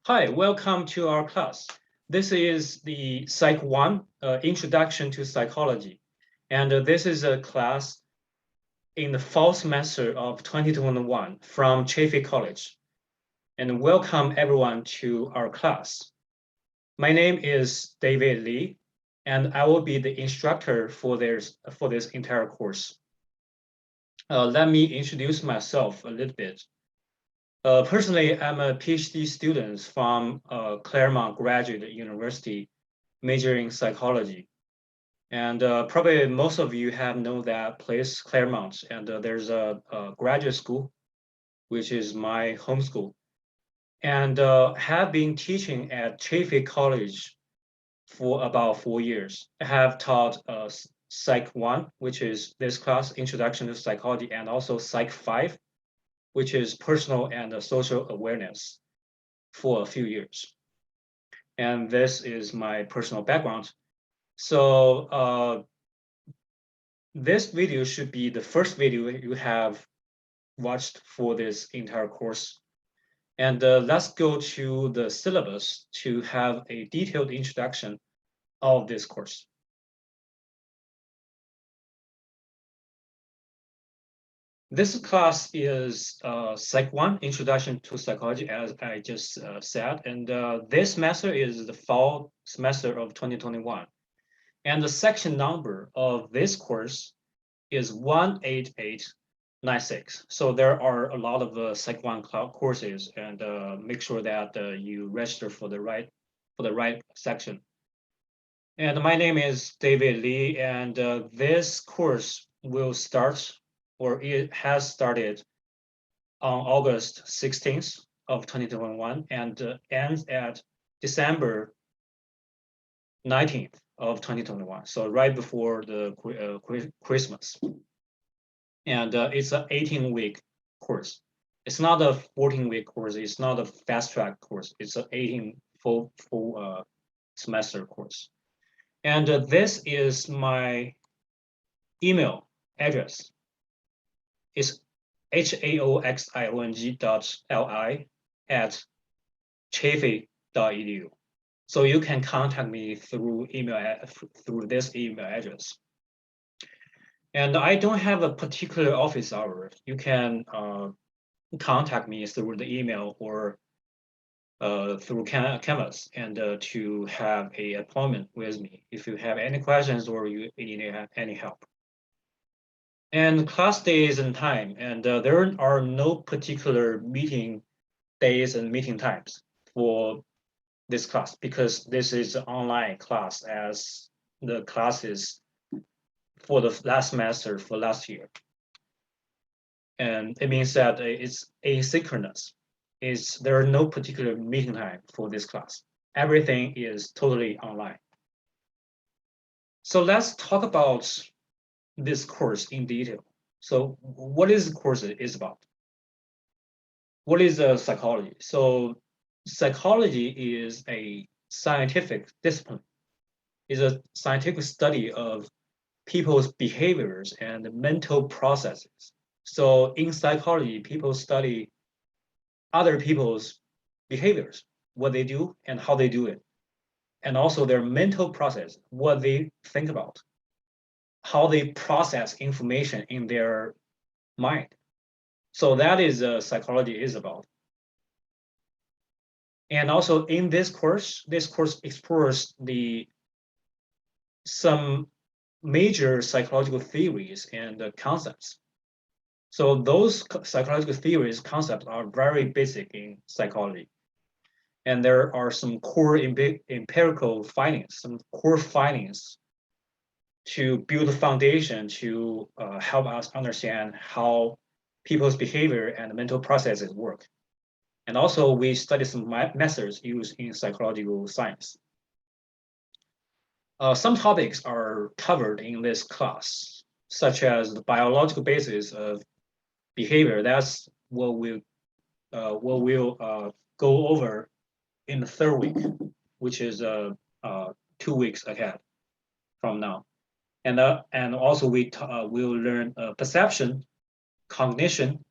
Hi, welcome to our class. This is the Psych 1, Introduction to Psychology. And this is a class in the fall semester of 2021 from Chaffey College. And welcome everyone to our class. My name is David Lee, and I will be the instructor for this entire course. Let me introduce myself a little bit. Personally, I'm a PhD student from Claremont Graduate University, majoring in psychology. And probably most of you have known that place, Claremont, and there's a graduate school, which is my home school, and have been teaching at Chaffey College for about 4 years. I have taught Psych 1, which is this class, Introduction to Psychology, and also Psych 5, which is personal and social awareness, for a few years. And this is my personal background. So this video should be the first video you have watched for this entire course. And let's go to the syllabus to have a detailed introduction of this course. This class is Psych 1, Introduction to Psychology, as I just said. And this semester is the fall semester of 2021. And the section number of this course is 18896. So there are a lot of Psych 1 courses, and make sure that you register for the right section. And my name is David Lee, and this course will start, or it has started, on August 16th of 2021 and ends at December 19th of 2021. So right before the Christmas. And it's an 18-week course. It's not a 14-week course. It's not a fast track course. It's an 18 full semester course. And this is my email address. It's haoxiong.li@chaffey.edu. So you can contact me through this email address. And I don't have a particular office hour. You can contact me through the email or through Canvas, and to have an appointment with me if you have any questions or you need any help. And class days and time, and there are no particular meeting days and meeting times for this class, because this is an online class, as the classes for the last semester for last year. And it means that it's asynchronous. There are no particular meeting time for this class. Everything is totally online. So let's talk about this course in detail. So what is the course is about? What is psychology? So psychology is a scientific discipline. It's a scientific study of people's behaviors and mental processes. So in psychology, people study other people's behaviors, what they do and how they do it, and also their mental process, what they think about, how they process information in their mind. So that is psychology is about. And also in this course explores some major psychological theories and concepts. So those psychological theories, concepts are very basic in psychology. And there are some core empirical findings, some core findings to build a foundation to help us understand how people's behavior and mental processes work. And also we study some methods used in psychological science. Some topics are covered in this class, such as the biological basis of behavior. That's what we'll go over in the third week, which is 2 weeks ahead from now. And also we'll learn perception, cognition,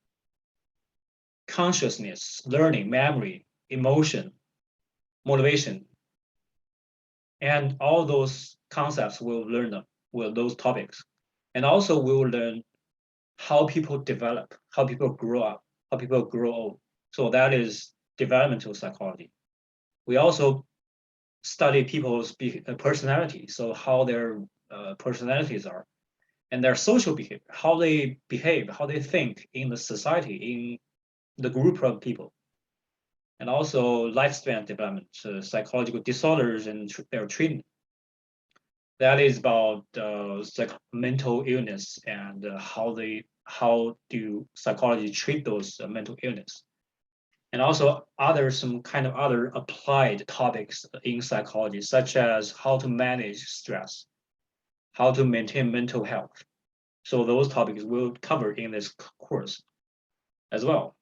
consciousness, learning, memory, emotion, motivation. And all those concepts we'll learn them, those topics. And also we will learn how people develop, how people grow up, how people grow old. So that is developmental psychology. We also study people's personality, so how their personalities are, and their social behavior, how they behave, how they think in the society, in the group of people. And also lifespan development, psychological disorders and their treatment. That is about mental illness and how do psychology treat those mental illness. And also some kind of other applied topics in psychology, such as how to manage stress, how to maintain mental health. So those topics we'll cover in this course as well.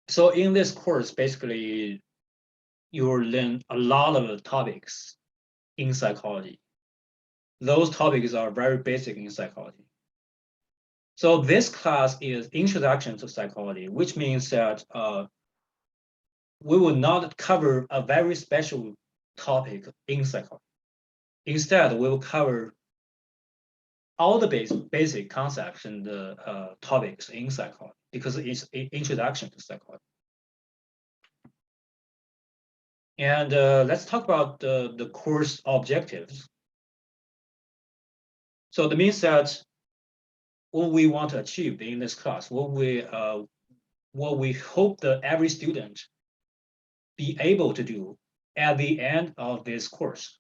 So in this course, basically, you will learn a lot of topics in psychology. Those topics are very basic in psychology. So this class is Introduction to Psychology, which means that we will not cover a very special topic in psychology. Instead, we will cover all the basic concepts and topics in psychology because it's an introduction to psychology. And let's talk about the course objectives. So that means that what we want to achieve in this class, what we hope that every student be able to do at the end of this course,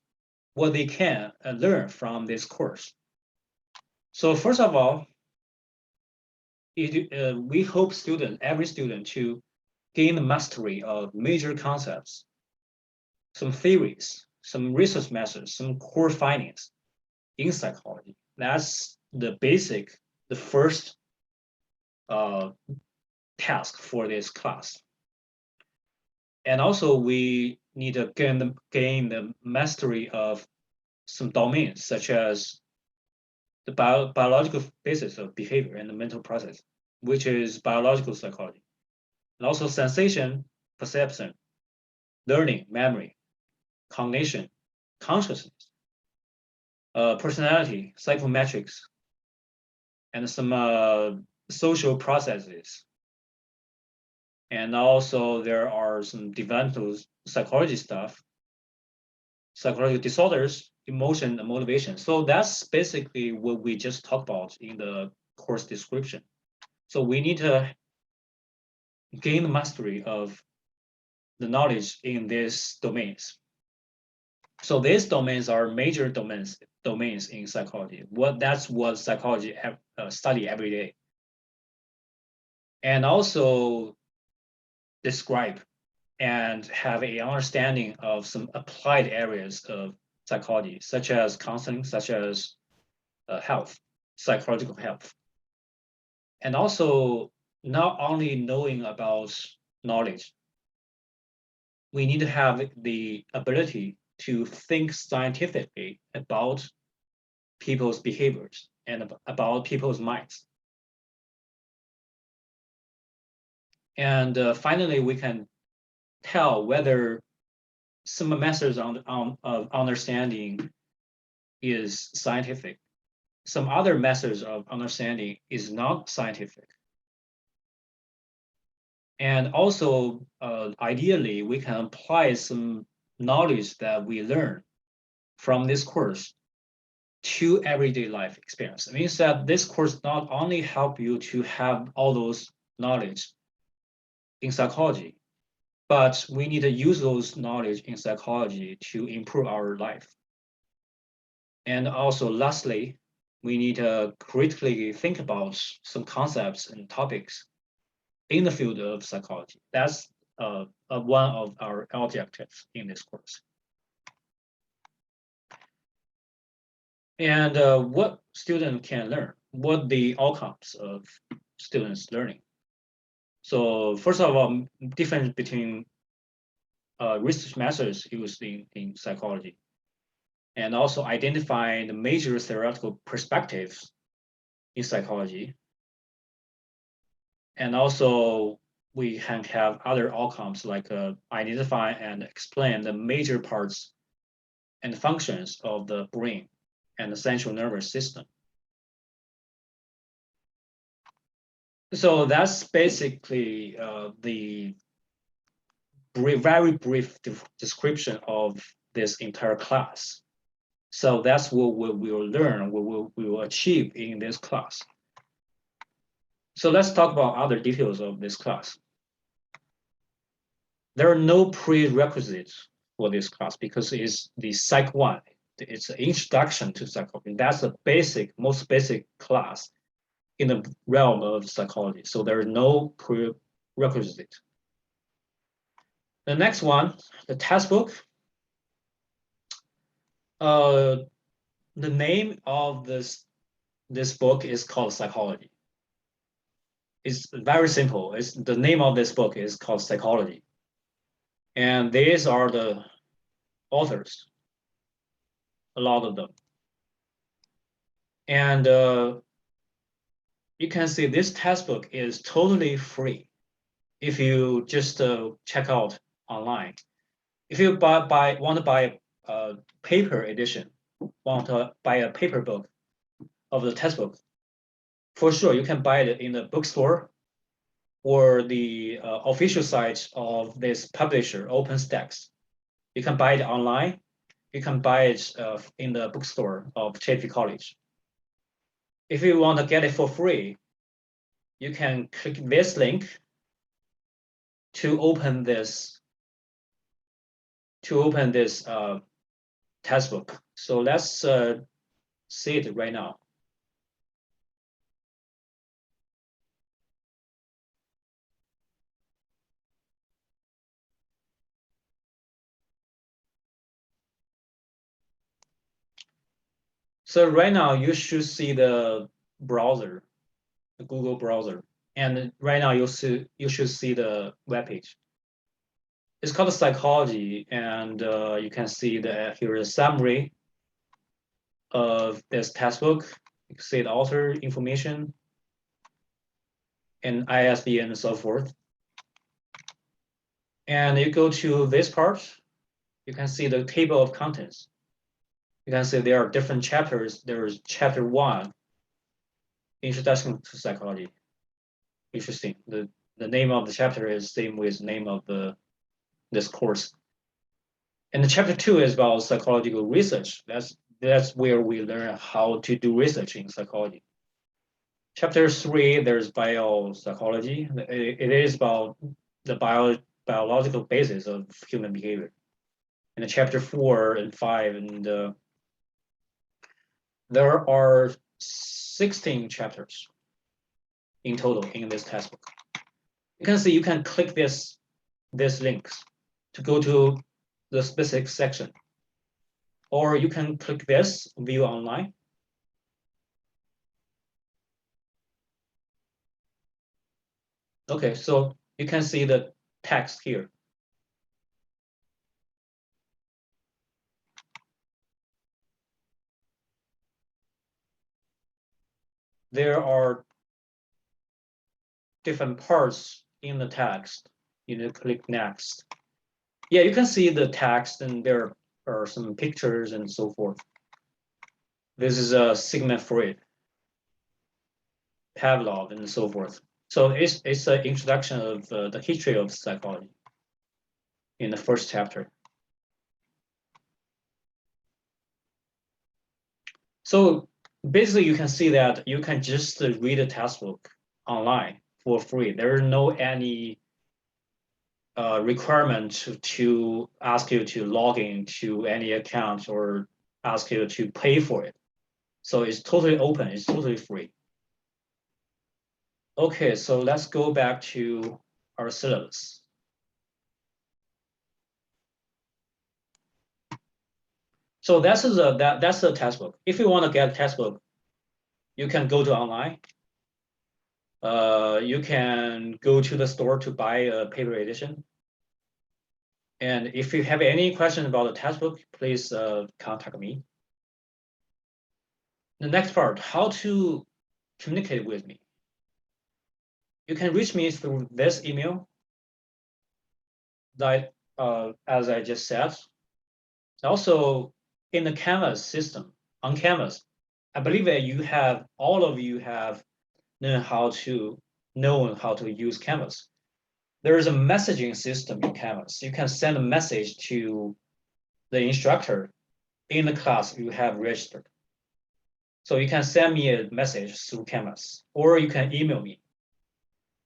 what they can learn from this course. So first of all, we hope every student to gain the mastery of major concepts, some theories, some research methods, some core findings in psychology. That's the first task for this class. And also we need to gain the mastery of some domains, such as the biological basis of behavior and the mental process, which is biological psychology. And also sensation, perception, learning, memory, cognition, consciousness, personality, psychometrics, and some social processes. And also there are some developmental psychology stuff, psychological disorders, emotion, and motivation. So that's basically what we just talked about in the course description. So we need to gain the mastery of the knowledge in these domains. So these domains are major domains in psychology. That's what psychology study every day. And also describe and have an understanding of some applied areas of psychology, such as counseling, such as health, psychological health. And also not only knowing about knowledge, we need to have the ability to think scientifically about people's behaviors and about people's minds. And finally, we can tell whether some methods of understanding is scientific. Some other methods of understanding is not scientific. And also, ideally, we can apply some knowledge that we learn from this course to everyday life experience. It means that this course not only help you to have all those knowledge in psychology, but we need to use those knowledge in psychology to improve our life. And also, lastly, we need to critically think about some concepts and topics in the field of psychology. That's one of our objectives in this course. And what students can learn, what the outcomes of students learning. So first of all, difference between research methods used in psychology, and also identifying the major theoretical perspectives in psychology, and also we can have other outcomes like identify and explain the major parts and functions of the brain and the central nervous system. So that's basically the very brief description of this entire class. So that's what we will learn, we will achieve in this class. So let's talk about other details of this class. There are no prerequisites for this class because it's the Psych 1. It's an introduction to psychology. That's the most basic class in the realm of psychology. So there is no prerequisite. The next one, the textbook. The name of this book is called Psychology. It's very simple. The name of this book is called Psychology. And these are the authors, a lot of them. And you can see this textbook is totally free if you just check out online. If you want to buy a paper edition, want to buy a paper book of the textbook, for sure you can buy it in the bookstore or the official site of this publisher, OpenStax. You can buy it online. You can buy it in the bookstore of JP College. If you want to get it for free, you can click this link to open this textbook. So let's see it right now. So right now you should see the browser, the Google browser, and right now you should see the web page. It's called Psychology, and you can see that here is a summary of this textbook. You can see the author information and ISBN and so forth. And you go to this part, you can see the table of contents. You can see there are different chapters. There is chapter 1, Introduction to Psychology. Interesting. The name of the chapter is same with the name of this course. And the chapter 2 is about psychological research. That's where we learn how to do research in psychology. Chapter 3, there's biopsychology. It is about the biological basis of human behavior. And chapter 4 and 5, and there are 16 chapters in total in this textbook. You can see you can click this links to go to the specific section, or you can click this view online. Okay, so you can see the text here. There are different parts in the text. You need to click next. Yeah, you can see the text, and there are some pictures and so forth. This is a Sigmund Freud, Pavlov, and so forth. So it's an introduction of the history of psychology in the first chapter. So basically, you can see that you can just read a textbook online for free. There are no any requirement to ask you to log in to any account or ask you to pay for it. So it's totally open, it's totally free. Okay, so let's go back to our syllabus. So that's the textbook. If you want to get a textbook, you can go to online. You can go to the store to buy a paper edition. And if you have any question about the textbook, please contact me. The next part, how to communicate with me. You can reach me through this email that, as I just said. Also, in the Canvas system, on Canvas, I believe that all of you have known how to use Canvas. There is a messaging system in Canvas. You can send a message to the instructor in the class you have registered. So you can send me a message through Canvas, or you can email me.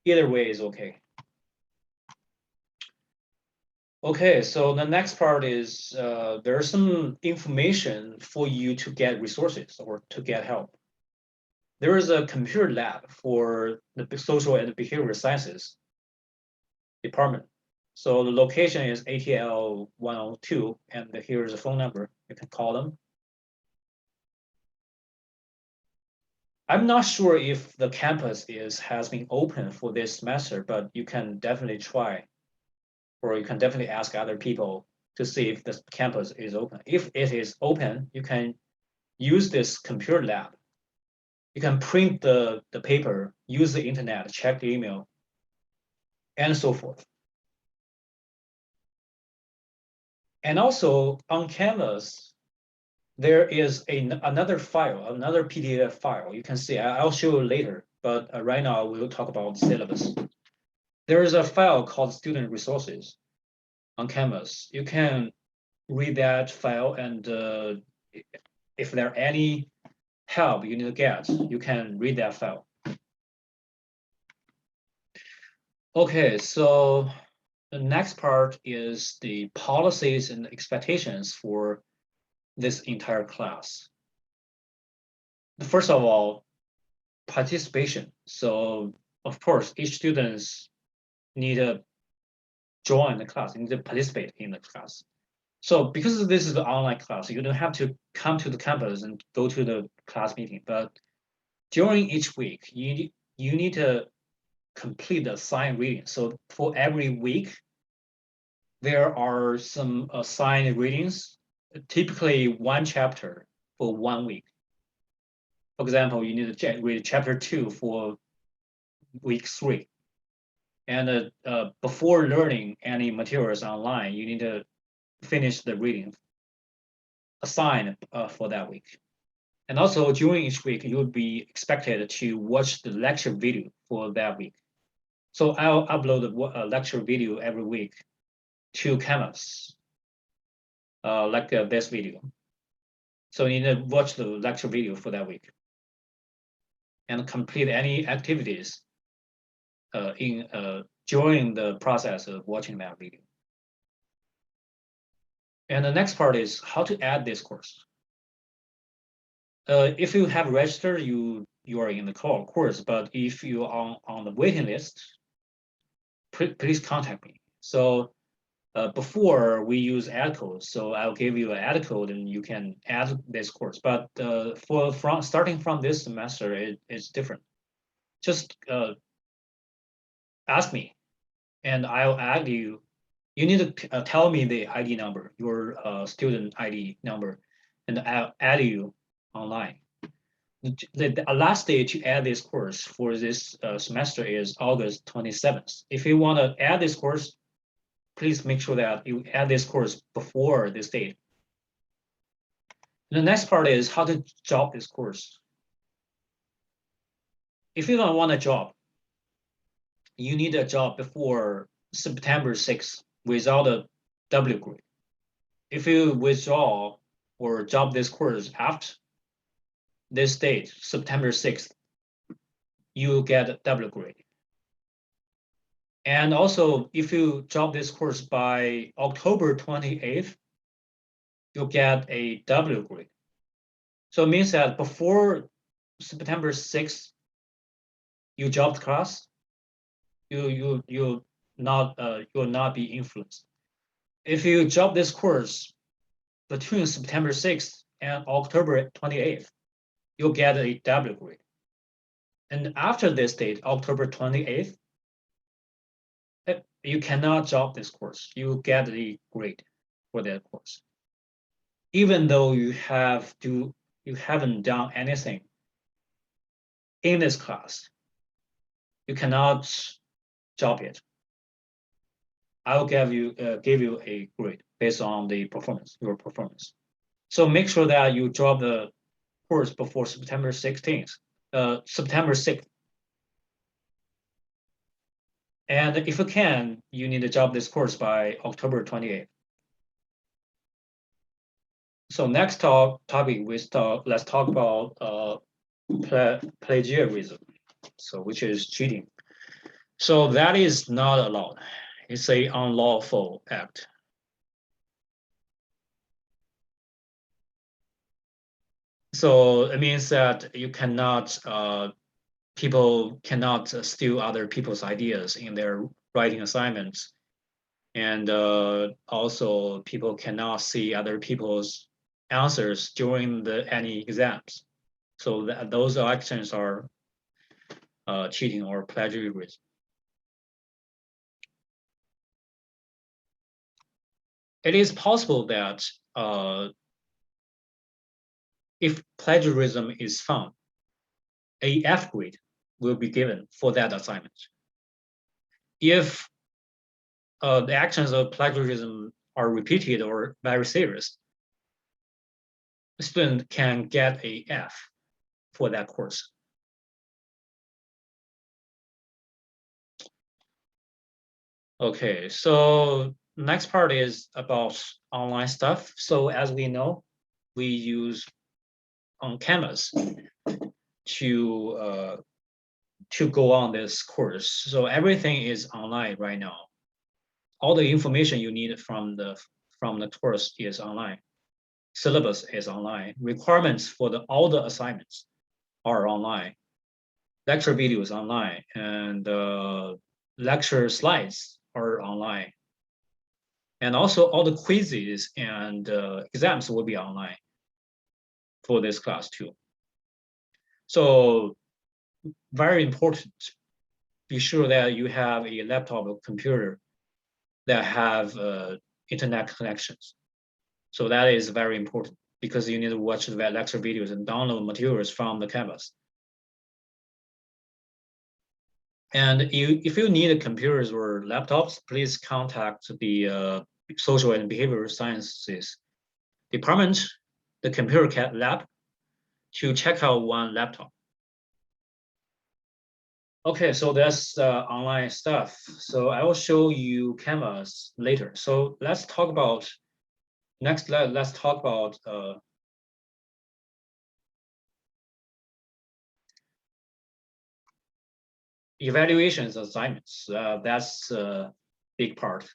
Either way is okay. Okay, so the next part is there's some information for you to get resources or to get help. There is a computer lab for the social and behavioral sciences department. So the location is ATL 102, and here's a phone number. You can call them. I'm not sure if the campus has been open for this semester, but you can definitely try, or you can definitely ask other people to see if the campus is open. If it is open, you can use this computer lab. You can print the paper, use the internet, check the email, and so forth. And also on Canvas, there is another file, another PDF file. You can see, I'll show you later, but right now we'll talk about the syllabus. There is a file called student resources on Canvas. You can read that file, and if there are any help you need to get, you can read that file. Okay, so the next part is the policies and expectations for this entire class. First of all, participation. So of course, each students need to join the class, need to participate in the class. So because this is an online class, you don't have to come to the campus and go to the class meeting. But during each week, you need to complete the assigned reading. So for every week, there are some assigned readings, typically one chapter for 1 week. For example, you need to read chapter 2 for week 3. And before learning any materials online, you need to finish the reading assigned for that week. And also during each week, you would be expected to watch the lecture video for that week. So I'll upload a lecture video every week to Canvas, like this video. So you need to watch the lecture video for that week and complete any activities during the process of watching that video. And the next part is how to add this course. If you have registered, you are in the course, but if you are on the waiting list, please contact me. So before we use add code, so I'll give you an add code and you can add this course. But starting from this semester, it's different. Just ask me, and I'll add you. You need to tell me the ID number, your student ID number, and I'll add you online. The last day to add this course for this semester is August 27th. If you want to add this course, please make sure that you add this course before this date. The next part is how to job this course. If you don't want a job, you need a job before September 6th without a W grade. If you withdraw or job this course after this date, September 6th, you get a W grade. And also, if you job this course by October 28th, you'll get a W grade. So it means that before September 6th, you dropped class, you'll not be influenced. If you drop this course between September 6th and October 28th, you'll get a W grade. And after this date, October 28th, you cannot drop this course. You get a grade for that course, even though you haven't done anything in this class. you cannot drop it. I will give you a grade based on the performance, your performance. So make sure that you drop the course before September 16th, September 6th. And if you can, you need to drop this course by October 28th. So next topic, let's talk about plagiarism, so which is cheating. So that is not allowed. It's a unlawful act. So it means that you cannot, people cannot steal other people's ideas in their writing assignments. And also people cannot see other people's answers during any exams. So those actions are cheating or plagiarism. It is possible that if plagiarism is found, a F grade will be given for that assignment. If the actions of plagiarism are repeated or very serious, the student can get a F for that course. Okay, so next part is about online stuff. So as we know, we use on Canvas to go on this course. So everything is online right now. All the information you need from the course is online. Syllabus is online. Requirements for all the assignments are online. Lecture videos online, and lecture slides are online. And also all the quizzes and exams will be online for this class too. So very important, be sure that you have a laptop or computer that have internet connections. So that is very important because you need to watch the lecture videos and download materials from the Canvas. And if you need computers or laptops, please contact the Social and Behavioral Sciences Department, the computer lab, to check out one laptop. Okay, so that's online stuff. So I will show you Canvas later. So let's talk about let's talk about evaluations assignments. That's a big part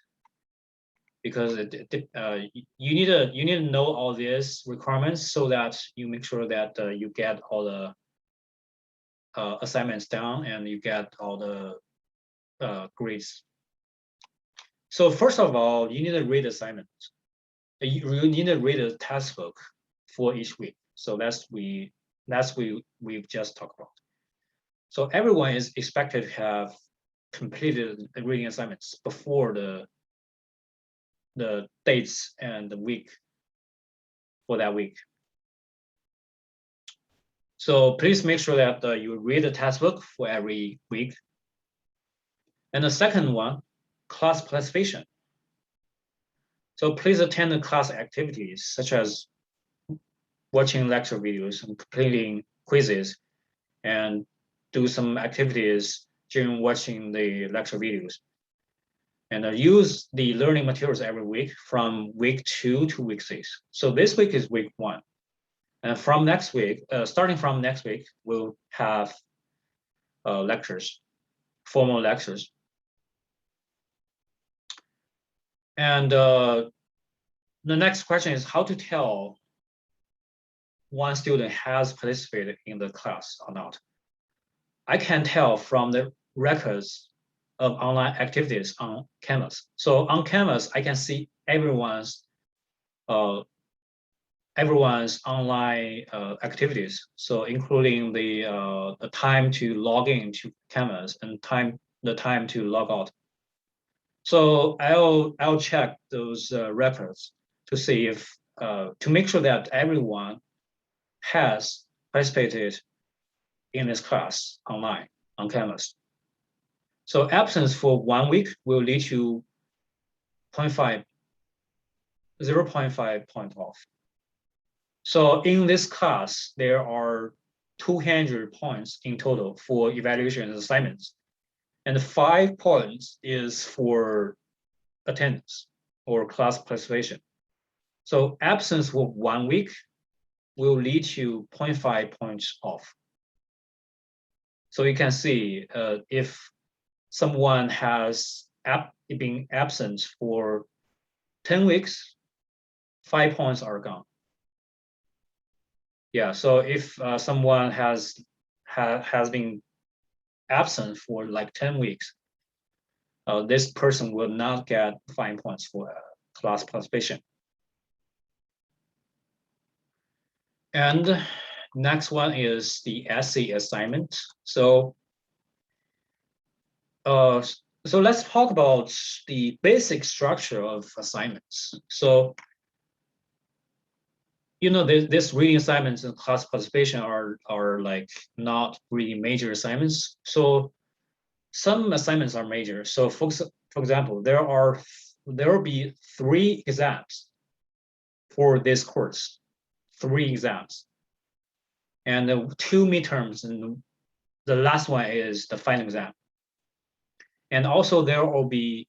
because you need to know all these requirements so that you make sure that you get all the assignments down and you get all the grades. So first of all, you need to read assignments. You need to read a task book for each week. So we've just talked about. So everyone is expected to have completed reading assignments before the dates and the week for that week. So please make sure that you read the task book for every week. And the second one, class participation. So please attend the class activities such as watching lecture videos and completing quizzes and do some activities during watching the lecture videos. And use the learning materials every week from week 2 to week 6. So this week is week 1. And from next week, starting from next week, we'll have lectures, formal lectures. And the next question is how to tell one student has participated in the class or not. I can tell from the records of online activities on Canvas. So on Canvas, I can see everyone's online activities. So including the time to log in to Canvas and the time to log out. So I'll check those records to see if to make sure that everyone has participated in this class online on Canvas. So absence for 1 week will lead to 0.5 point off. So in this class, there are 200 points in total for evaluation and assignments. And 5 points is for attendance or class participation. So absence for 1 week will lead to 0.5 points off. So you can see if someone has been absent for 10 weeks, 5 points are gone. Yeah, so if someone has been absent for like 10 weeks, this person will not get 5 points for class participation. And next one is the essay assignment. So let's talk about the basic structure of assignments. So, you know, this reading assignments and class participation are like not really major assignments. So some assignments are major. So for example, there will be 3 exams for this course, 3 exams, and 2 midterms, and the last one is the final exam. And also there will be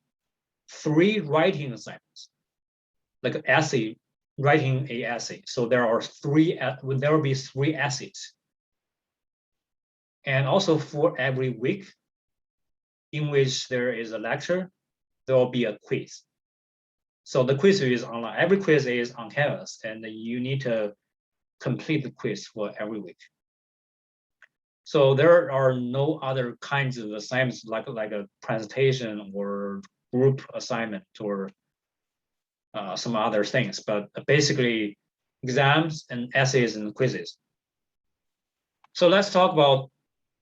3 writing assignments, like essay, writing a essay. So there will be 3 essays. And also for every week in which there is a lecture, there will be a quiz. So the quiz is online. Every quiz is on Canvas, and you need to complete the quiz for every week. So there are no other kinds of assignments like a presentation or group assignment or some other things, but basically exams and essays and quizzes. So let's talk about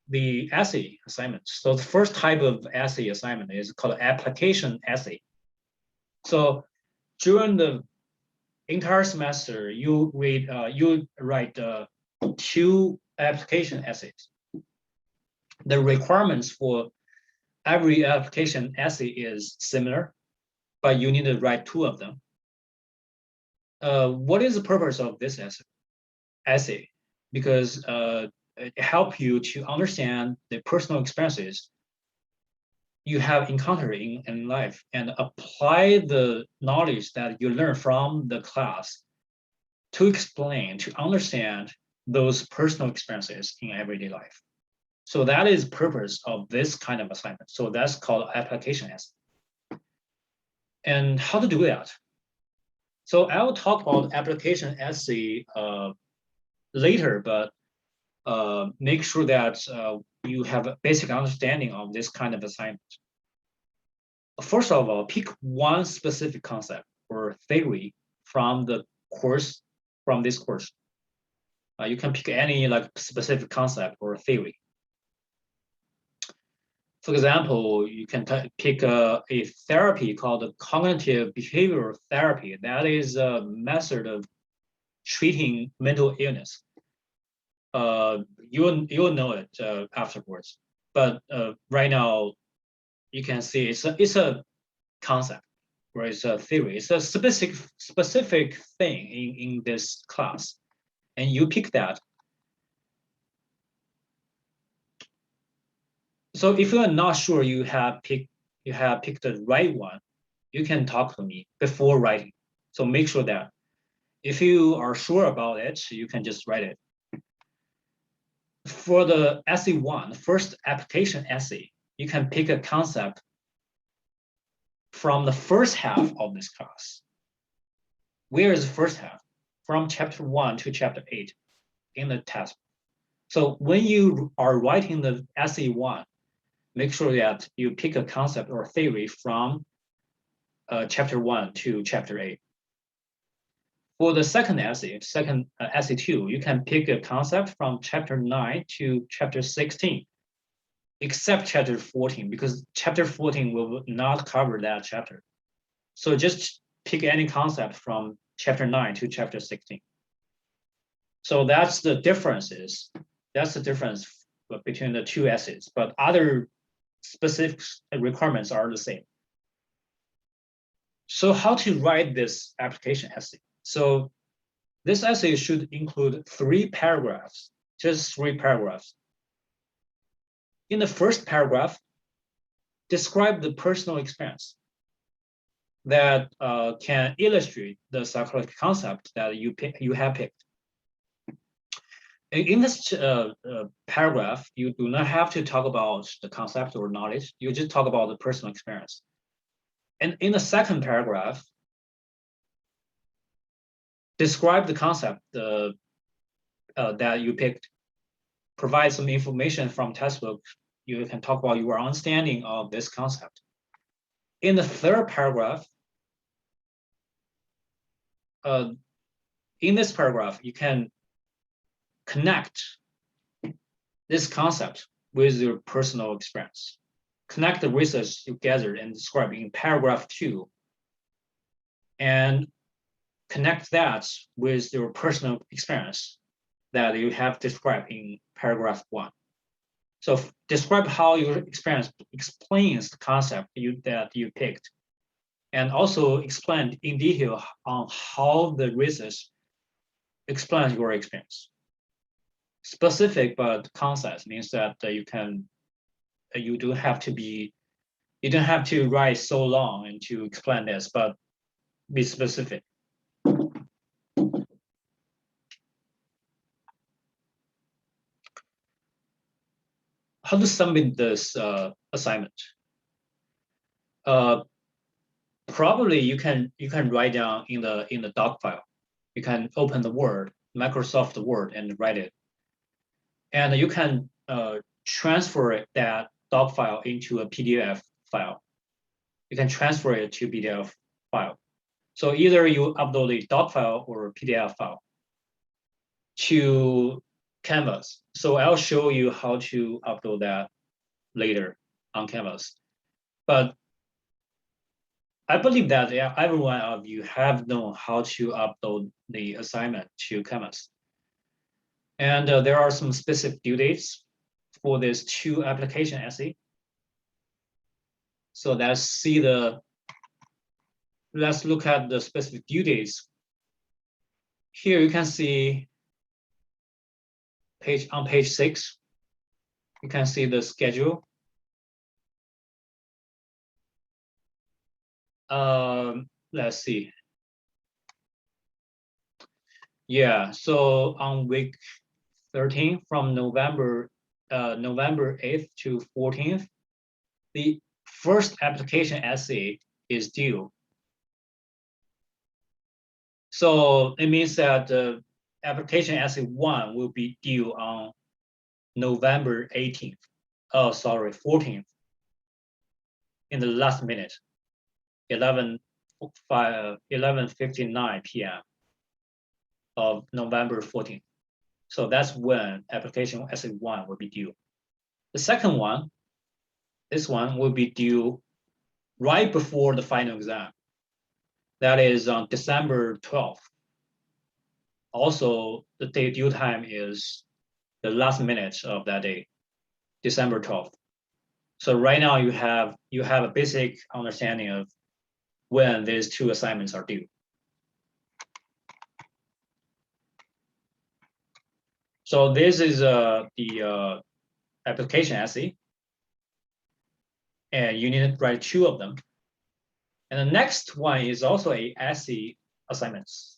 the essay assignments. So the first type of essay assignment is called application essay. So during the entire semester, you write 2 application essays. The requirements for every application essay is similar, but you need to write 2 of them. What is the purpose of this essay? Because it helps you to understand the personal experiences you have encountered in life and apply the knowledge that you learn from the class to explain, to understand those personal experiences in everyday life. So that is the purpose of this kind of assignment. So that's called application essay. And how to do that? So I will talk about application essay later, but make sure that you have a basic understanding of this kind of assignment. First of all, pick one specific concept or theory from the course, from this course. You can pick any like specific concept or theory. For example, you can pick a therapy called cognitive behavioral therapy. That is a method of treating mental illness. You'll know it afterwards. But right now, you can see it's a concept, or it's a theory. It's a specific thing in this class, and you pick that. So if you are not sure you have picked the right one, you can talk to me before writing. So make sure that if you are sure about it, you can just write it. For the essay 1, first application essay, you can pick a concept from the first half of this class. Where is the first half? From chapter 1 to chapter 8 in the test. So when you are writing the essay 1, make sure that you pick a concept or theory from chapter 1 to chapter 8. For the second essay 2, you can pick a concept from chapter 9 to chapter 16, except chapter 14, because chapter 14 will not cover that chapter. So just pick any concept from chapter 9 to chapter 16. So that's the difference between the 2 essays. But other specific requirements are the same. So how to write this application essay? So this essay should include 3 paragraphs, just 3 paragraphs. In the first paragraph, describe the personal experience that can illustrate the psychological concept that you have picked. In this paragraph, you do not have to talk about the concept or knowledge. You just talk about the personal experience. And in the second paragraph, describe the concept that you picked. Provide some information from textbook. You can talk about your understanding of this concept. In the third paragraph, in this paragraph, you can connect this concept with your personal experience. Connect the research you gathered and described in paragraph 2, and connect that with your personal experience that you have described in paragraph 1. So describe how your experience explains the concept that you picked, and also explain in detail on how the research explains your experience. Specific but concise means that you don't have to write so long and to explain this, but be specific. How to submit this assignment? Probably you can write down in the doc file. You can open the Word, Microsoft Word, and write it. And you can transfer that doc file into a PDF file. You can transfer it to PDF file. So either you upload a doc file or a PDF file to Canvas. So I'll show you how to upload that later on Canvas. But I believe that every one of you have known how to upload the assignment to Canvas. And there are some specific due dates for this 2 application essay. So let's look at the specific due dates. Here you can see on page 6, you can see the schedule. Let's see. Yeah, so on week 13 from November 8th to 14th, the first application essay is due. So it means that the application essay 1 will be due on November 18th. Oh, sorry, 14th. In the last minute, 11:59 p.m. of November 14th. So that's when application essay 1 will be due. The second one, this one will be due right before the final exam. That is on December 12th. Also, the due time is the last minute of that day, December 12th. So right now you have a basic understanding of when these 2 assignments are due. So this is the application essay, and you need to write 2 of them. And the next one is also a essay assignments.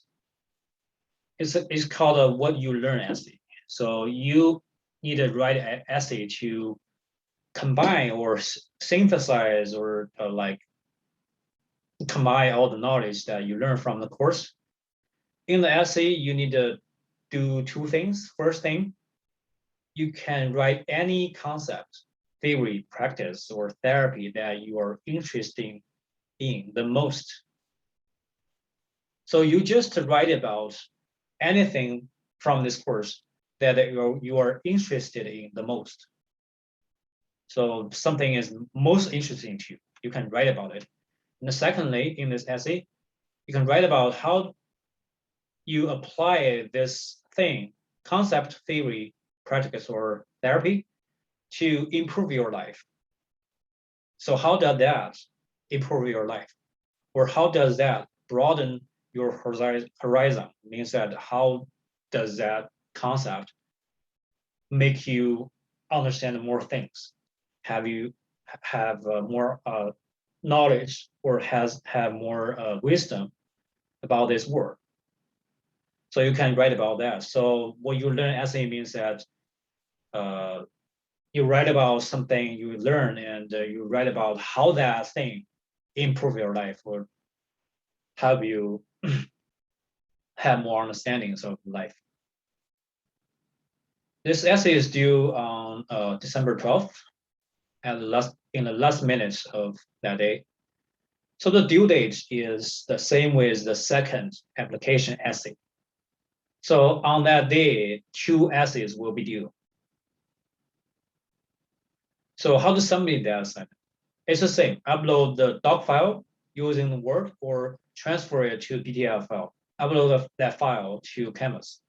It's called a what you learn essay. So you need to write an essay to combine or synthesize or like combine all the knowledge that you learn from the course. In the essay, you need to do 2 things. First thing, you can write any concept, theory, practice, or therapy that you are interested in the most. So you just write about anything from this course that you are interested in the most. So something is most interesting to you, you can write about it. And secondly, in this essay, you can write about how you apply this thing, concept, theory, practice, or therapy to improve your life. So how does that improve your life? Or how does that broaden your horizon? Means that how does that concept make you understand more things? Have you have more knowledge or have more wisdom about this world? So you can write about that. So what you learn essay means that you write about something you learn, and you write about how that thing improve your life or help you have more understandings of life. This essay is due on December 12th, in the last minutes of that day. So the due date is the same with the second application essay. So on that day, 2 essays will be due. So how to submit that assignment? It's the same. Upload the doc file using Word or transfer it to PDF file. Upload that file to Canvas.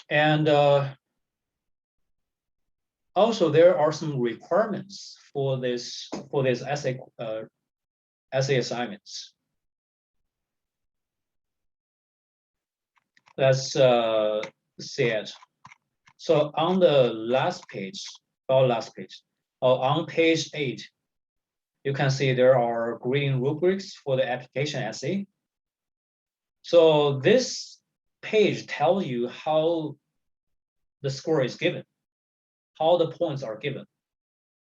And also there are some requirements for this essay assignments. Let's see it. So on the last page, on page 8, you can see there are grading rubrics for the application essay. So this page tells you how the score is given, how the points are given,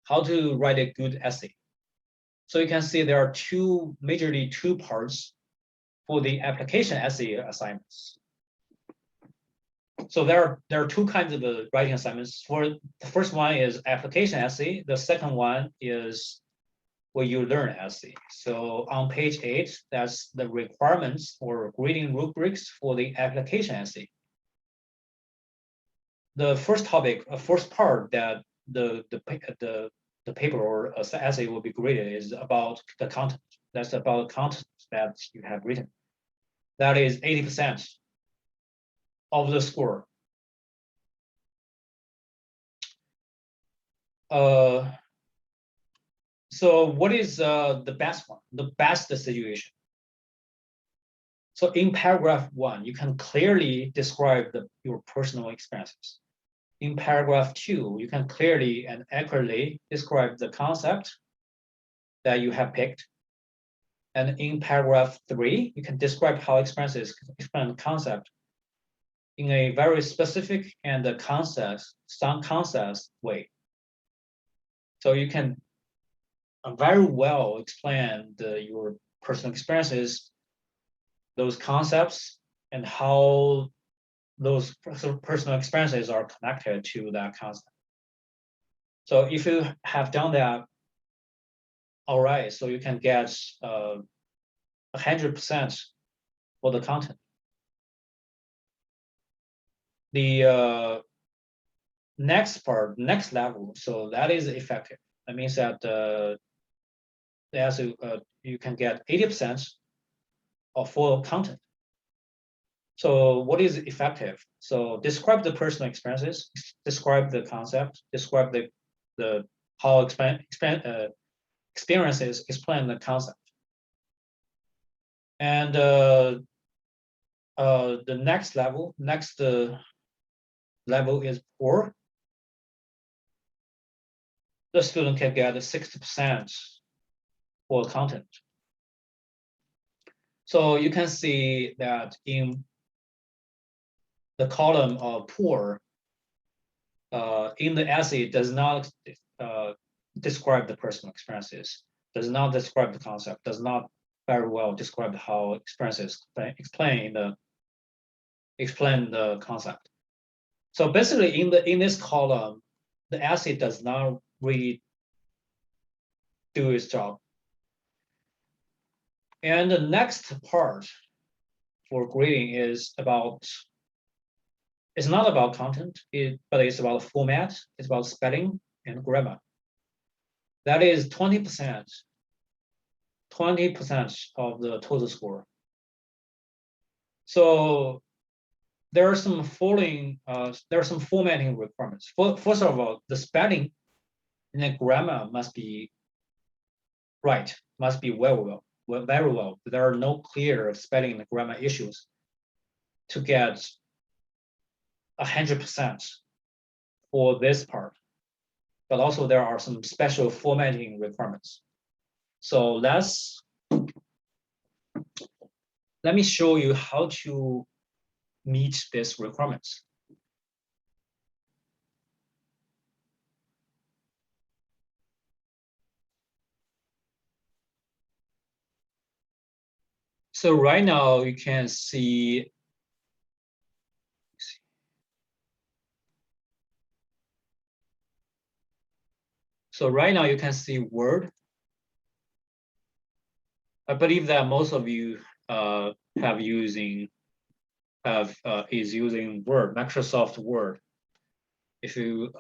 how to write a good essay. So you can see there are majorly two parts for the application essay assignments. So there are 2 kinds of writing assignments. For the first one is application essay. The second one is what you learn essay. So on page 8, that's the requirements or grading rubrics for the application essay. The first topic, first part that the paper or essay will be graded is about the content. That's about content that you have written. That is 80% of the score. So what is the best one, the best situation? So in paragraph 1, you can clearly describe your personal experiences. In paragraph 2, you can clearly and accurately describe the concept that you have picked. And in paragraph 3, you can describe how experiences explain the concept in a very specific and some concepts way. So you can very well explain your personal experiences, those concepts, and how those personal experiences are connected to that concept. So if you have done that, all right, so you can get 100% for the content. The next part, next level, so that is effective. That means that you can get 80% of full content. So what is effective? So describe the personal experiences, describe the concept, describe the how experiences explain the concept. And the next level is 4. The student can get 60% for content. So you can see that in the column of poor, in the essay does not describe the personal experiences, does not describe the concept, does not very well describe how experiences explain the concept. So basically, in this column, the essay does not really do its job. And the next part for grading is it's not about content, but it's about format, it's about spelling and grammar. That is 20% of the total score. So there are some following, there are some formatting requirements. First of all, the spelling and the grammar must be right, must be very well. There are no clear spelling and grammar issues to get 100% for this part. But also there are some special formatting requirements. So let me show you how to meet these requirements. So right now you can see, so right now you can see Word. I believe that most of you is using Word, Microsoft Word. If you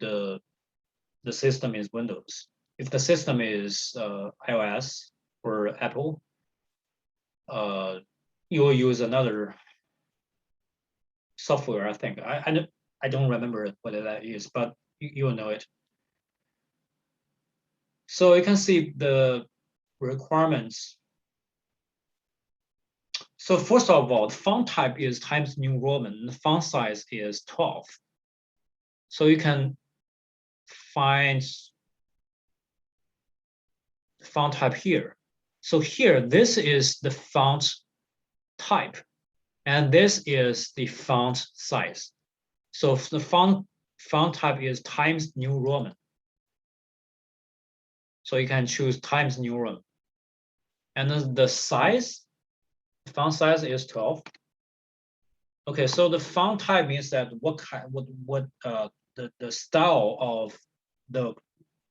the system is Windows. If the system is iOS or Apple, you will use another software. I think I don't remember what that is, but you will know it. So you can see the requirements. So first of all, the font type is Times New Roman. The font size is 12. So you can find font type here. So here, this is the font type, and this is the font size. So the font type is Times New Roman. So you can choose Times New Roman. And then the size, font size is 12. Okay, so the font type means that the style of the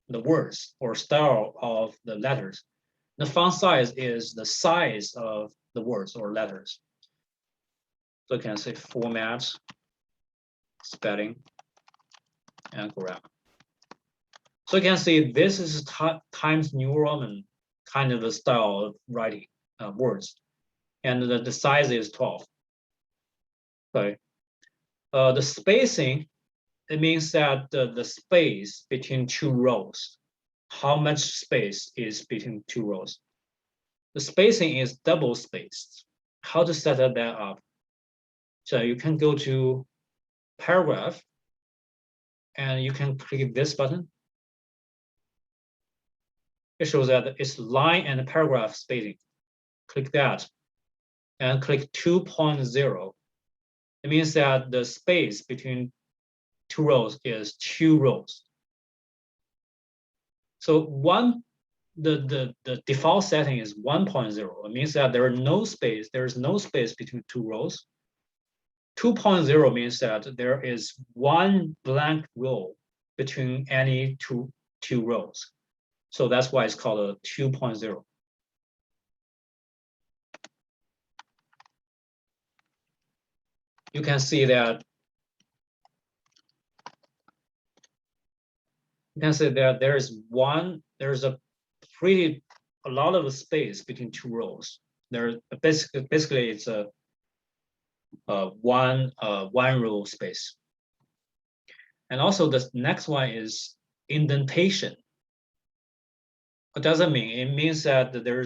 words or style of the letters. The font size is the size of the words or letters. So you can say format, spelling, and grammar. So you can see this is Times New Roman kind of a style of writing words, and the size is 12. Okay. The spacing, it means that the space between two rows, how much space is between two rows. The spacing is double spaced. How to set that up? So you can go to paragraph and you can click this button. It shows that it's line and paragraph spacing. Click that and click 2.0. It means that the space between two rows is 2 rows. So the default setting is 1.0. It means that there is no space between two rows. 2.0 means that there is one blank row between any two rows. So that's why it's called a 2.0. You can see that there's a lot of space between two rows. Basically it's a one row space. And also the next one is indentation. What does it mean? It means that there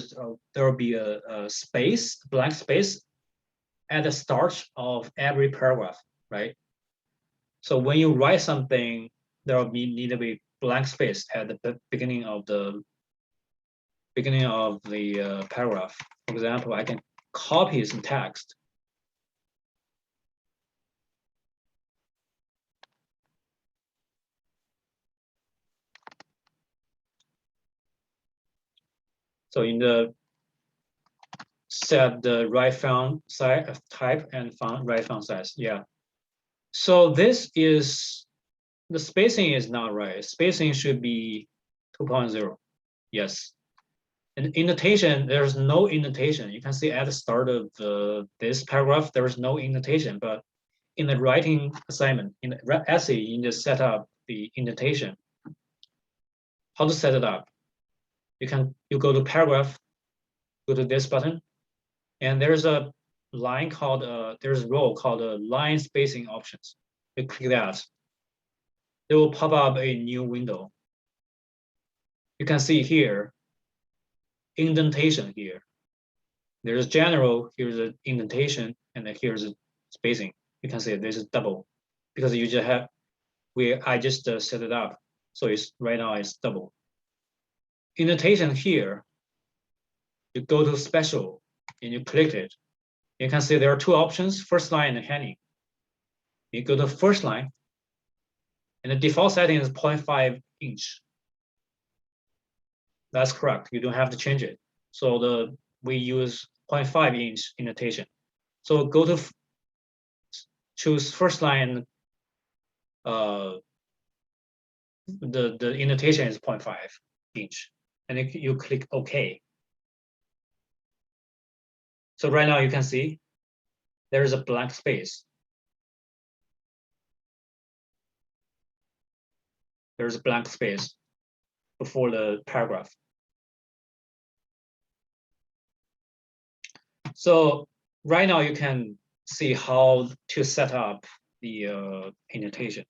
will be a space, blank space at the start of every paragraph, right? So when you write something, there will need to be blank space at the beginning of the paragraph. For example, I can copy some text. So in the set the right font size type and right font size, yeah. So this is the spacing is not right. Spacing should be 2.0. Yes. And indentation, there's no indentation. You can see at the start of this paragraph, there is no indentation, but in the writing assignment, in the essay, you just set up the indentation. How to set it up? You go to paragraph, go to this button, and there's a line called, there's a row called line spacing options. You click that. It will pop up a new window. You can see here, indentation here. There's general, here's an indentation, and then here's a spacing. You can see this is double because you just have, I just set it up. So it's right now it's double. Indentation here, you go to special and you click it. You can see there are two options, first line and heading. You go to first line, and the default setting is 0.5 inch. That's correct. You don't have to change it. So we use 0.5 inch indentation. So go to choose first line. The indentation is 0.5 inch, and you click OK. So right now you can see there is a blank space. There's a blank space before the paragraph. So right now you can see how to set up the indentation.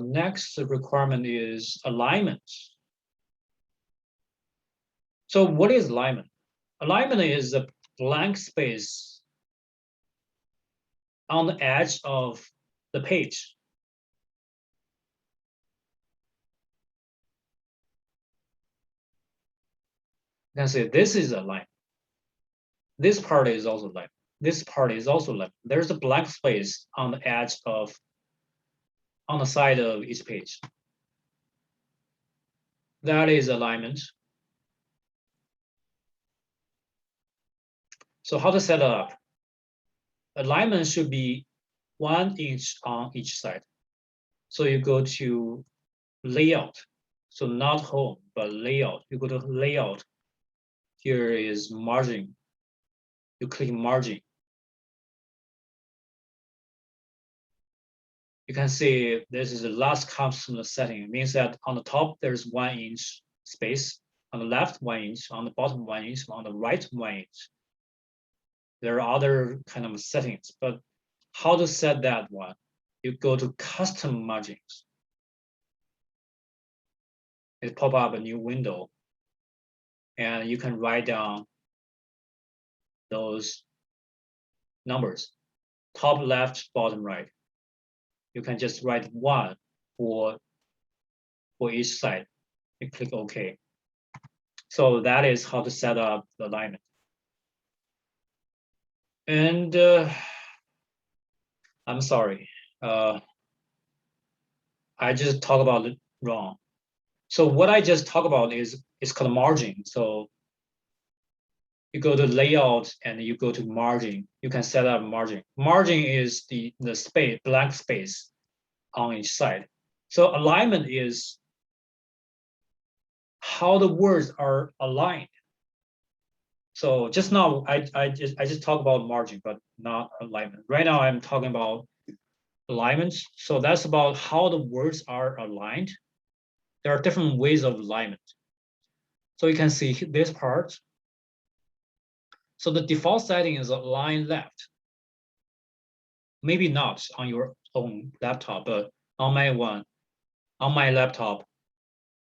Next requirement is alignment. So what is alignment? Alignment is a blank space on the edge of the page. You can see this is a line. This part is also line. This part is also line. There's a blank space on the edge of, on the side of each page. That is alignment. So how to set it up? Alignment should be 1 inch on each side. So you go to layout. So not home, but layout. You go to layout. Here is margin. You click margin. You can see this is the last constant setting. It means that on the top, there's 1 inch space. On the left, 1 inch. On the bottom, 1 inch. On the right, 1 inch. There are other kind of settings, but how to set that one? You go to custom margins. It pop up a new window, and you can write down those numbers, top left, bottom right. You can just write 1 for each side. You click OK. So that is how to set up the alignment. And I'm sorry, I just talked about it wrong. So what I just talked about is called margin. So you go to layout and you go to margin. You can set up margin. Margin is the space, blank space on each side. So alignment is how the words are aligned. So just now I just talked about margin, but not alignment. Right now I'm talking about alignment. So that's about how the words are aligned. There are different ways of alignment. So you can see this part. So the default setting is align left. Maybe not on your own laptop, but on my laptop,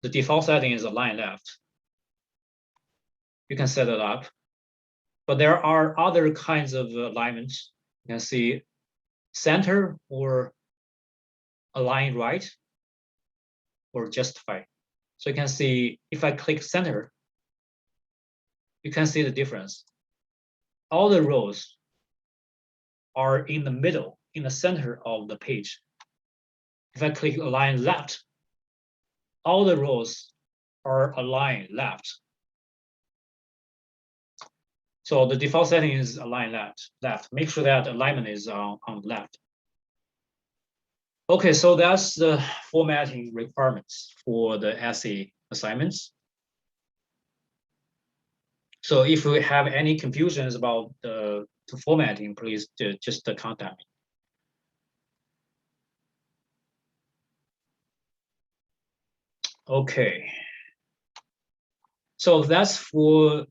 the default setting is align left. You can set it up. But there are other kinds of alignments. You can see center or align right or justify. So you can see if I click center, you can see the difference. All the rows are in the middle, in the center of the page. If I click align left, all the rows are aligned left. So the default setting is align left. Make sure that alignment is on left. Okay, so that's the formatting requirements for the essay assignments. So if you have any confusions about the formatting, please just contact me. Okay. So that's for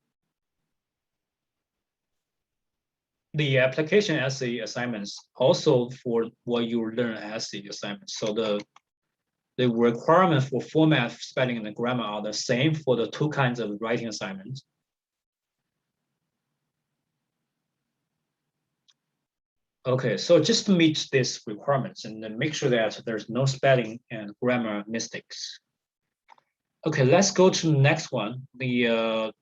the application essay assignments, also for what you learn essay assignments. So the requirements for format, spelling, and grammar are the same for the two kinds of writing assignments. Okay, so just to meet these requirements and then make sure that there's no spelling and grammar mistakes. Okay, let's go to the next one, the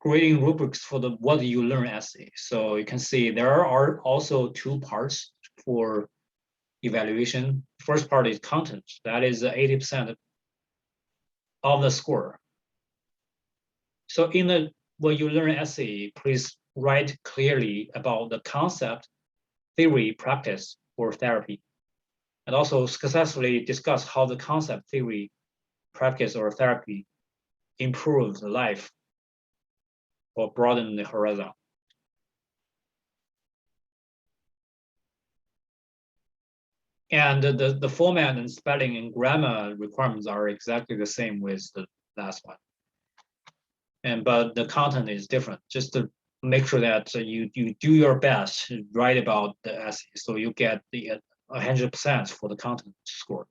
grading rubrics for the what you learn essay. So you can see there are also two parts for evaluation. First part is content. That is 80% of the score. So in the what you learn essay, please write clearly about the concept, theory, practice, or therapy. And also successfully discuss how the concept, theory, practice, or therapy improves the life or broaden the horizon. And the format and spelling and grammar requirements are exactly the same with the last one. But the content is different, just to make sure that you do your best to write about the essay, so you get the 100% for the content score.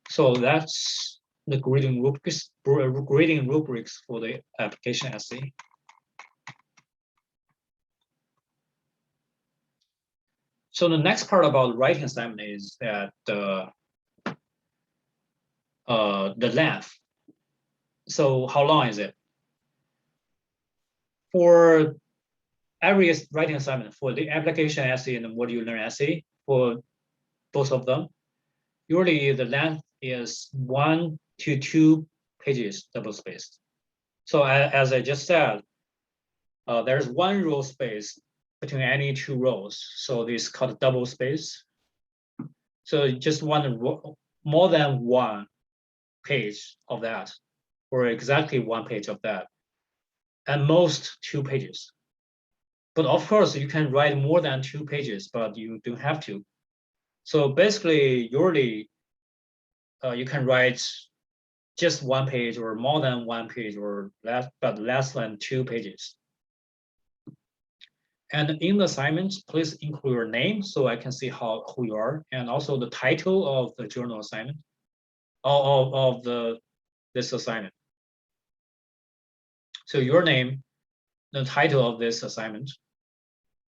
So that's the grading rubrics for the application essay. So the next part about writing assignment is that the length. So how long is it? For every writing assignment, for the application essay and the what you learn essay, for both of them, usually the length is 1 to 2 pages double spaced. So as I just said, there's one row space between any two rows. So this is called double space. So just more than one page of that, or exactly one page of that, at most 2 pages. But of course, you can write more than 2 pages, but you don't have to. So basically, usually you can write just 1 page or more than 1 page or less, but less than 2 pages. And in the assignment, please include your name so I can see who you are, and also the title of the journal assignment, of this assignment. So your name, the title of this assignment.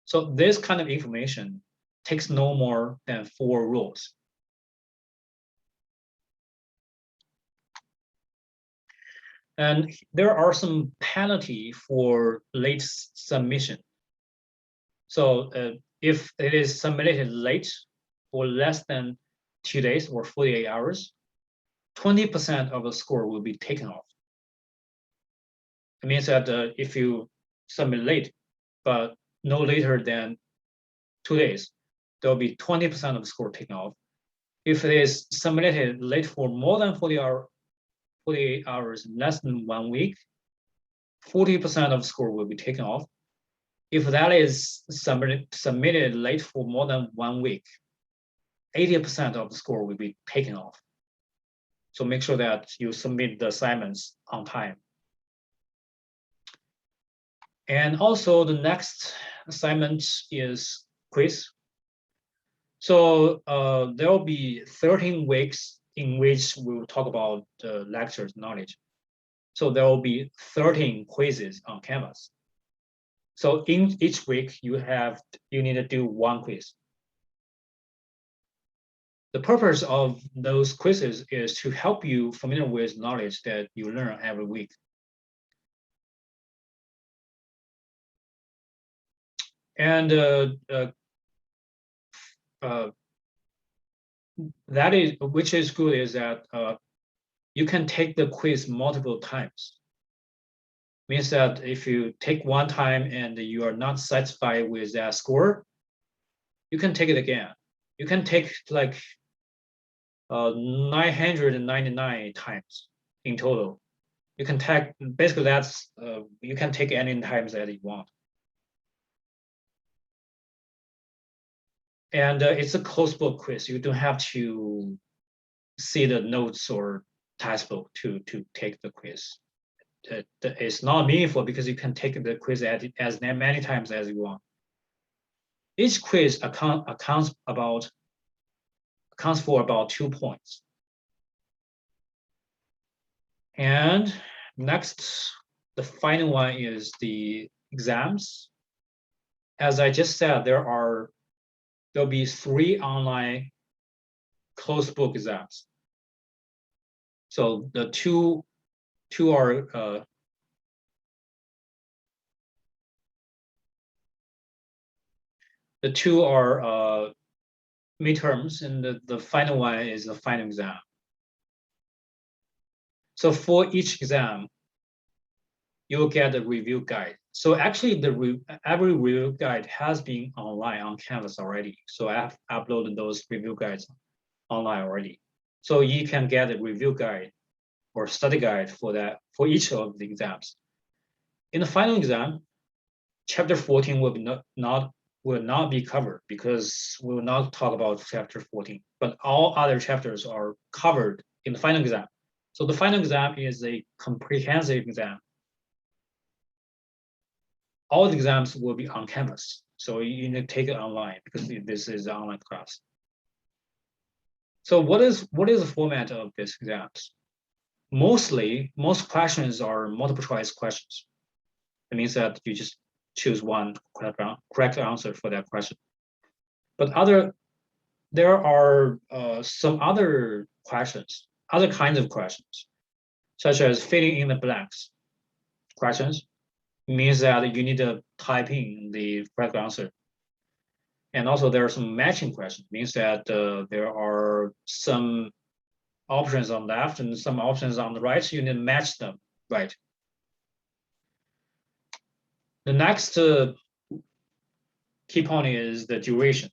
So this kind of information takes no more than 4 rows. And there are some penalty for late submission. So if it is submitted late for less than 2 days or 48 hours, 20% of the score will be taken off. It means that if you submit late, but no later than 2 days, there will be 20% of the score taken off. If it is submitted late for more than 48 hours, less than 1 week, 40% of the score will be taken off. If that is submitted late for more than 1 week, 80% of the score will be taken off. So make sure that you submit the assignments on time. And also the next assignment is quiz. So there will be 13 weeks in which we will talk about the lectures knowledge. So there will be 13 quizzes on Canvas. So in each week, you need to do 1 quiz. The purpose of those quizzes is to help you familiar with knowledge that you learn every week. And which is good is that you can take the quiz multiple times. Means that if you take one time and you are not satisfied with that score, you can take it again. You can take like 999 times in total. You can take, basically that's, you can take any times that you want. And it's a closed book quiz. You don't have to see the notes or textbook to take the quiz. It's not meaningful because you can take the quiz as many times as you want. Each quiz accounts for about 2 points. And next, the final one is the exams. As I just said, there'll be 3 online closed book exams. So the two are midterms, and the final one is the final exam. So for each exam, you'll get a review guide. So actually, every review guide has been online on Canvas already. So I have uploaded those review guides online already. So you can get a review guide or study guide for each of the exams. In the final exam, chapter 14 will not be covered because we will not talk about chapter 14, but all other chapters are covered in the final exam. So the final exam is a comprehensive exam. All the exams will be on Canvas. So you need to take it online because this is an online class. So what is the format of these exams? Most questions are multiple choice questions. It means that you just choose one correct answer for that question. But there are some other questions, other kinds of questions, such as filling in the blanks questions. Means that you need to type in the correct answer. And also there are some matching questions, means that there are some options on the left and some options on the right, so you need to match them, right? The next key point is the duration.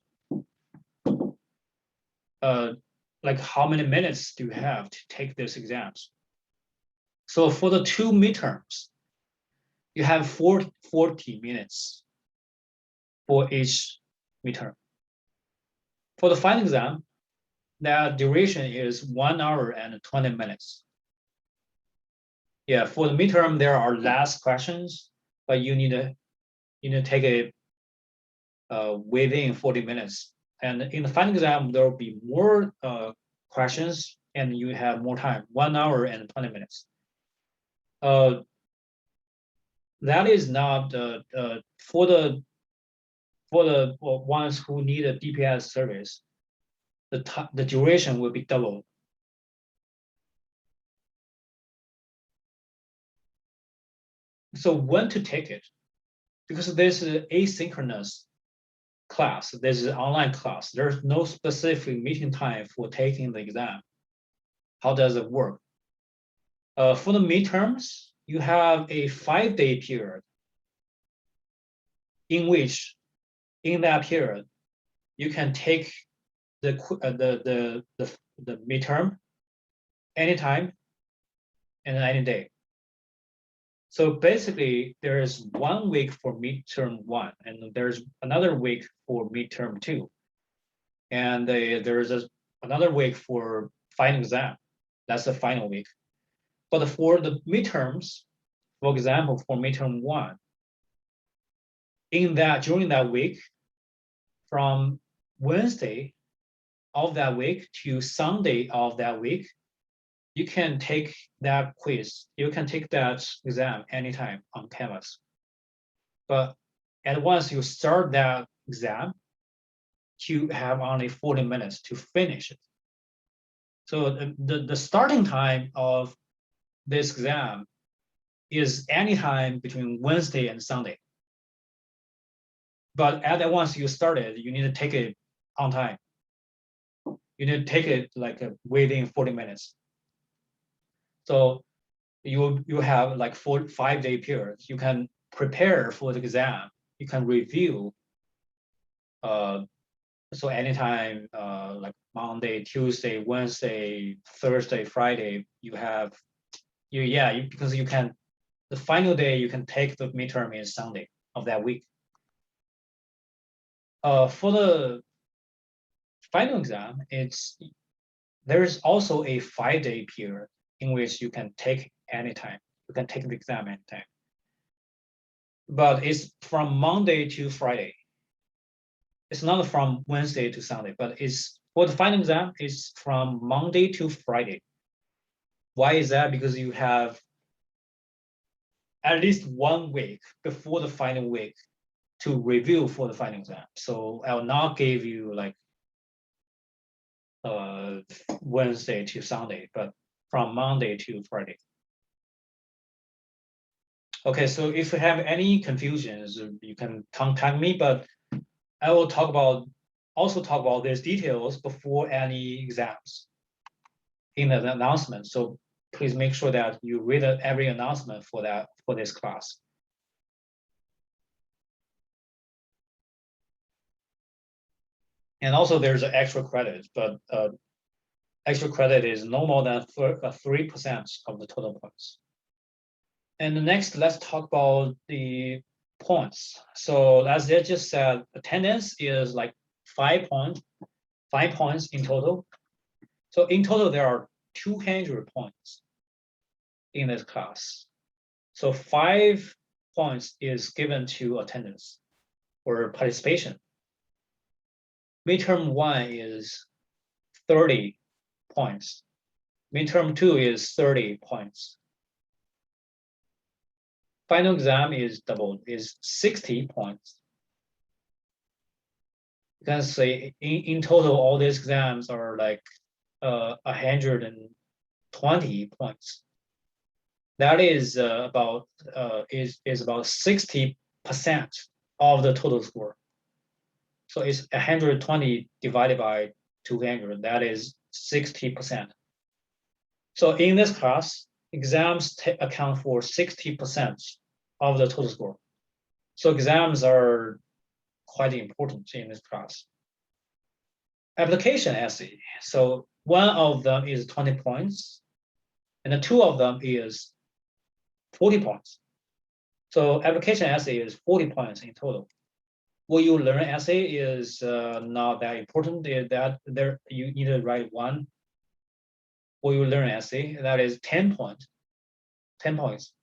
Like how many minutes do you have to take these exams? So for the 2 midterms, you have 40 minutes for each midterm. For the final exam, that duration is 1 hour and 20 minutes. Yeah, for the midterm, there are less questions, but you need to take it within 40 minutes. And in the final exam, there will be more questions and you have more time, 1 hour and 20 minutes. That is not for the ones who need a DPS service, the duration will be double. So when to take it? Because this is asynchronous class, this is an online class. There's no specific meeting time for taking the exam. How does it work? For the midterms, you have a 5-day period in which, in that period, you can take the midterm anytime and any day. So basically, there is 1 week for midterm 1, and there's another week for midterm 2, and there is another week for final exam. That's the final week. But for the midterms, for example, for midterm 1, during that week, from Wednesday of that week to Sunday of that week, you can take that quiz. You can take that exam anytime on Canvas. But once you start that exam, you have only 40 minutes to finish it. So the starting time of this exam is anytime between Wednesday and Sunday. But once you started, you need to take it on time. You need to take it like within 40 minutes. So you have like 5-day periods. You can prepare for the exam. You can review. So anytime, like Monday, Tuesday, Wednesday, Thursday, Friday, because you can, the final day you can take the midterm is Sunday of that week. For the final exam, There's also a 5-day period in which you can take anytime. You can take the exam anytime. But it's from Monday to Friday. It's not from Wednesday to Sunday, but it's for the final exam, it's from Monday to Friday. Why is that? Because you have at least 1 week before the final week to review for the final exam. So I will not give you like Wednesday to Sunday, but from Monday to Friday. Okay, so if you have any confusions, you can contact me, but I will also talk about these details before any exams in the announcement. So please make sure that you read every announcement for this class. And also there's an extra credit, but extra credit is no more than 3% of the total points. And next, let's talk about the points. So as I just said, attendance is like 5 points in total. So in total, there are 200 points in this class. So 5 points is given to attendance or participation. Midterm 1 is 30 points. Midterm 2 is 30 points. Final exam is doubled, is 60 points. You can say in total, all these exams are like 120 points. That is about 60% of the total score. So it's 120 divided by 200. That is 60%. So in this class, exams account for 60% of the total score. So exams are quite important in this class. Application essay. So one of them is 20 points, and the 2 of them is 40 points. So application essay is 40 points in total. What you learn essay is not that important. Is that there you need to write one. What you learn essay, that is 10 points. 10 points.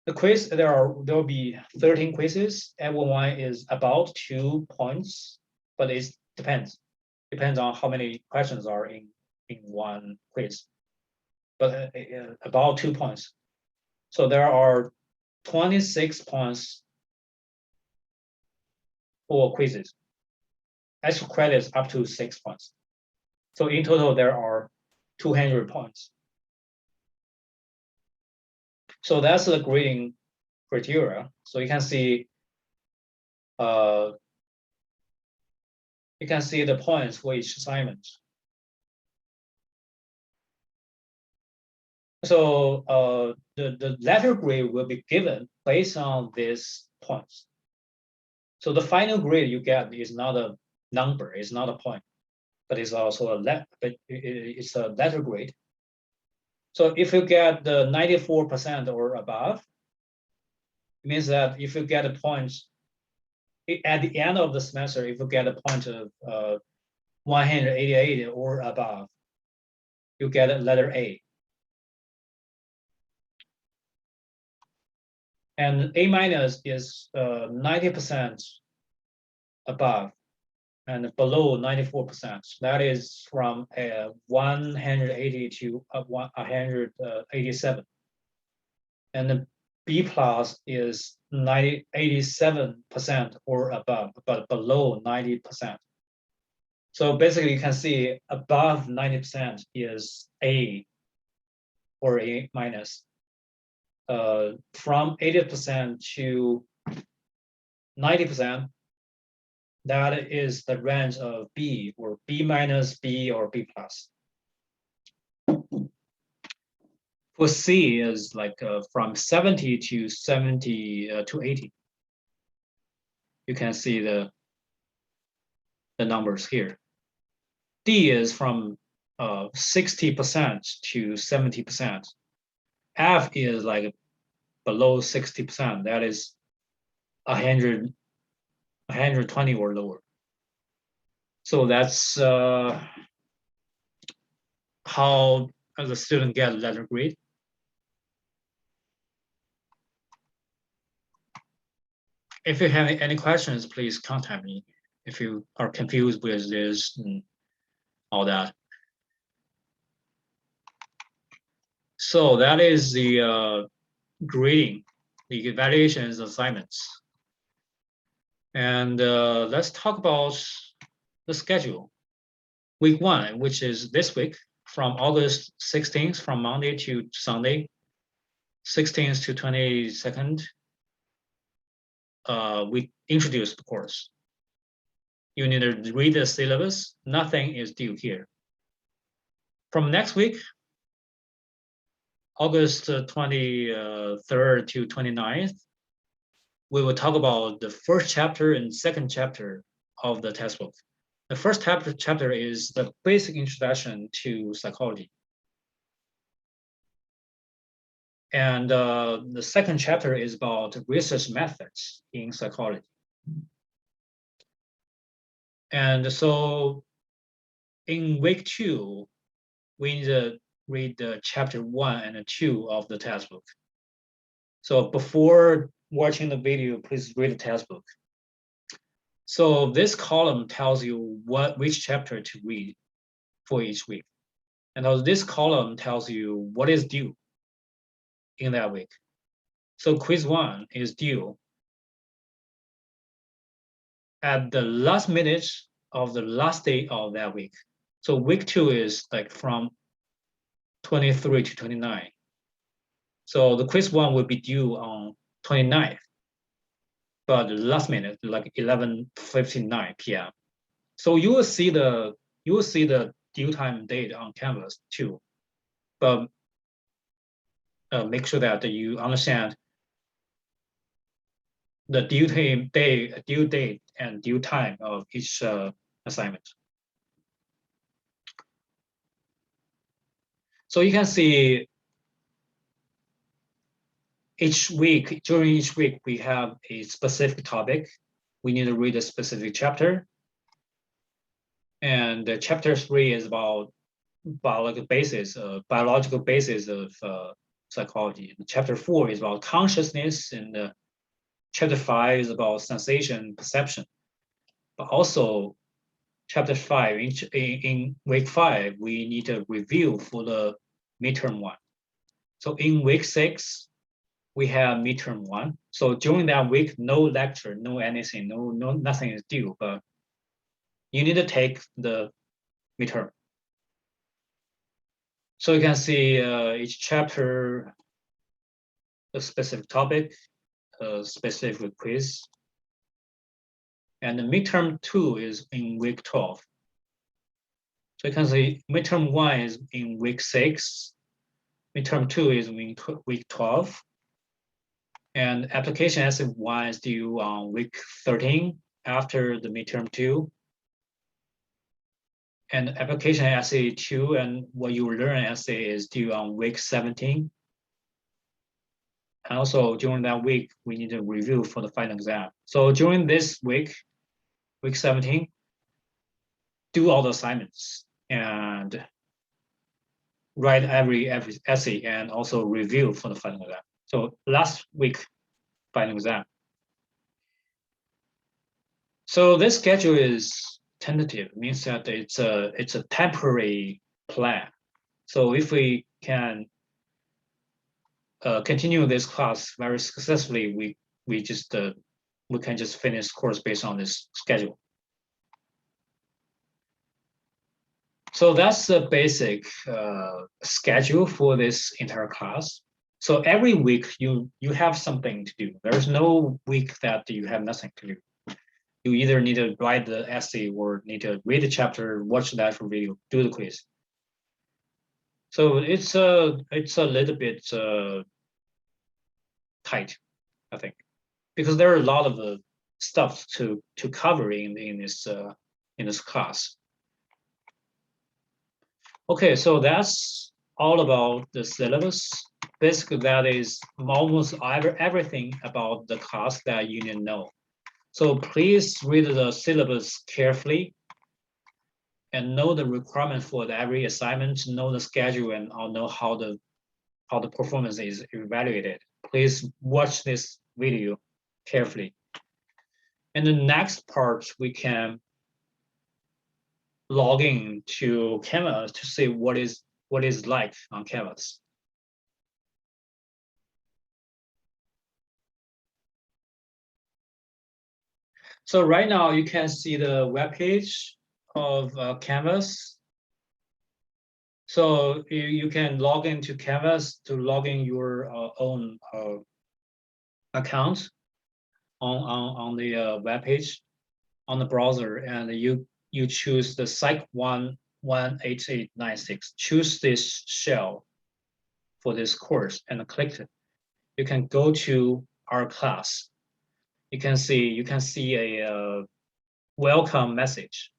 The quiz, there will be 13 quizzes. Every one is about 2 points, but it depends on how many questions are in one quiz. But about 2 points. So there are 26 points for quizzes. Extra credits up to 6 points. So in total, there are 200 points. So that's the grading criteria. So you can see the points for each assignment. So the letter grade will be given based on these points. So the final grade you get is not a number, it's not a point, but it's also it's a letter grade. So if you get the 94% or above, it means that if you get a point at the end of the semester, if you get a point of 188 or above, you get a letter A. And A minus is 90% above and below 94%. That is from 180 to 187. And the B plus is 87% or above, but below 90%. So basically you can see above 90% is A or A minus. From 80% to 90%, that is the range of B or B minus, B or B plus. For C is like from 70 to 70 to 80. You can see the numbers here. D is from 60% to 70%. F is like below 60%. That is 120 or lower. So that's how the student get letter grade. If you have any questions, please contact me if you are confused with this and all that. So that is the grading, the evaluations assignments. And let's talk about the schedule. Week 1, which is this week, from August 16th, from Monday to Sunday, 16th to 22nd, we introduced the course. You need to read the syllabus. Nothing is due here. From next week, August 23rd to 29th, we will talk about the first chapter and second chapter of the textbook. The first chapter is the basic introduction to psychology. And the second chapter is about research methods in psychology. And so in week 2, we need to read the chapter 1 and 2 of the textbook. So before watching the video, please read the textbook. So this column tells you which chapter to read for each week. And also this column tells you what is due in that week. So quiz 1 is due at the last minute of the last day of that week. So week 2 is like from 23 to 29. So the quiz 1 will be due on 29th, but the last minute, like 11:59 p.m. So you will see the due time date on Canvas too, but make sure that you understand the due date and due time of each assignment. So you can see during each week, we have a specific topic. We need to read a specific chapter. And chapter 3 is about biological basis of psychology. Chapter 4 is about consciousness, and chapter 5 is about sensation perception. But also, chapter 5 in week 5, we need a review for the midterm 1. So in week 6, we have midterm 1. So during that week, no lecture, no anything, nothing is due, but you need to take the midterm. So you can see each chapter, a specific topic, a specific quiz. And the midterm 2 is in week 12. So you can see midterm 1 is in week 6, midterm 2 is in week 12. And application essay 1 is due on week 13 after the midterm 2. And application essay 2 and what you learn essay is due on week 17. And also during that week, we need to review for the final exam. So during this week 17, do all the assignments and write every essay and also review for the final exam. So last week, final exam. So this schedule is tentative, means that it's a temporary plan. So if we can continue this class very successfully, we can just finish course based on this schedule. So that's the basic schedule for this entire class. So every week you have something to do. There's no week that you have nothing to do. You either need to write the essay or need to read the chapter, watch the actual video, do the quiz. So it's a little bit tight, I think, because there are a lot of stuff to cover in this class. Okay, so that's all about the syllabus. Basically, that is almost everything about the class that you need to know. So please read the syllabus carefully and know the requirement for every assignment, know the schedule, and I'll know how the performance is evaluated. Please watch this video carefully. And the next part, we can log in to Canvas to see what is like on Canvas. So right now you can see the web page of Canvas. So you can log into Canvas to log in your own account on the web page on the browser, and you choose the PSYCH 18896. Choose this shell for this course and click it. You can go to our class. You can see a welcome message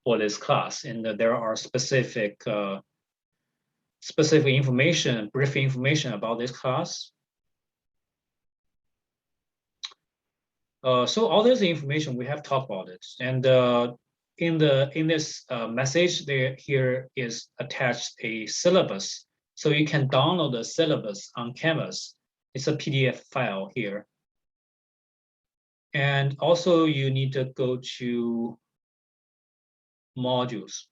for this class, and there are specific information, brief information about this class. So all this information we have talked about it, and in this message here is attached a syllabus, so you can download the syllabus on Canvas. It's a PDF file here, and also you need to go to modules.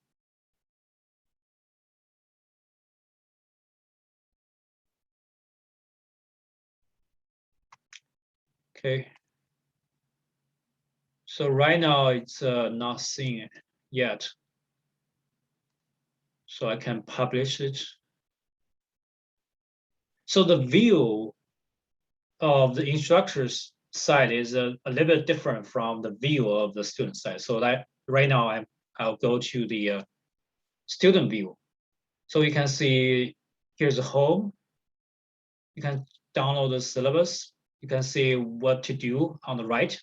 Okay. So right now it's not seeing it yet. So I can publish it. So the view of the instructor's side is a little bit different from the view of the student side. So that right now I'll go to the student view. So you can see here's the home. You can download the syllabus. You can see what to do on the right.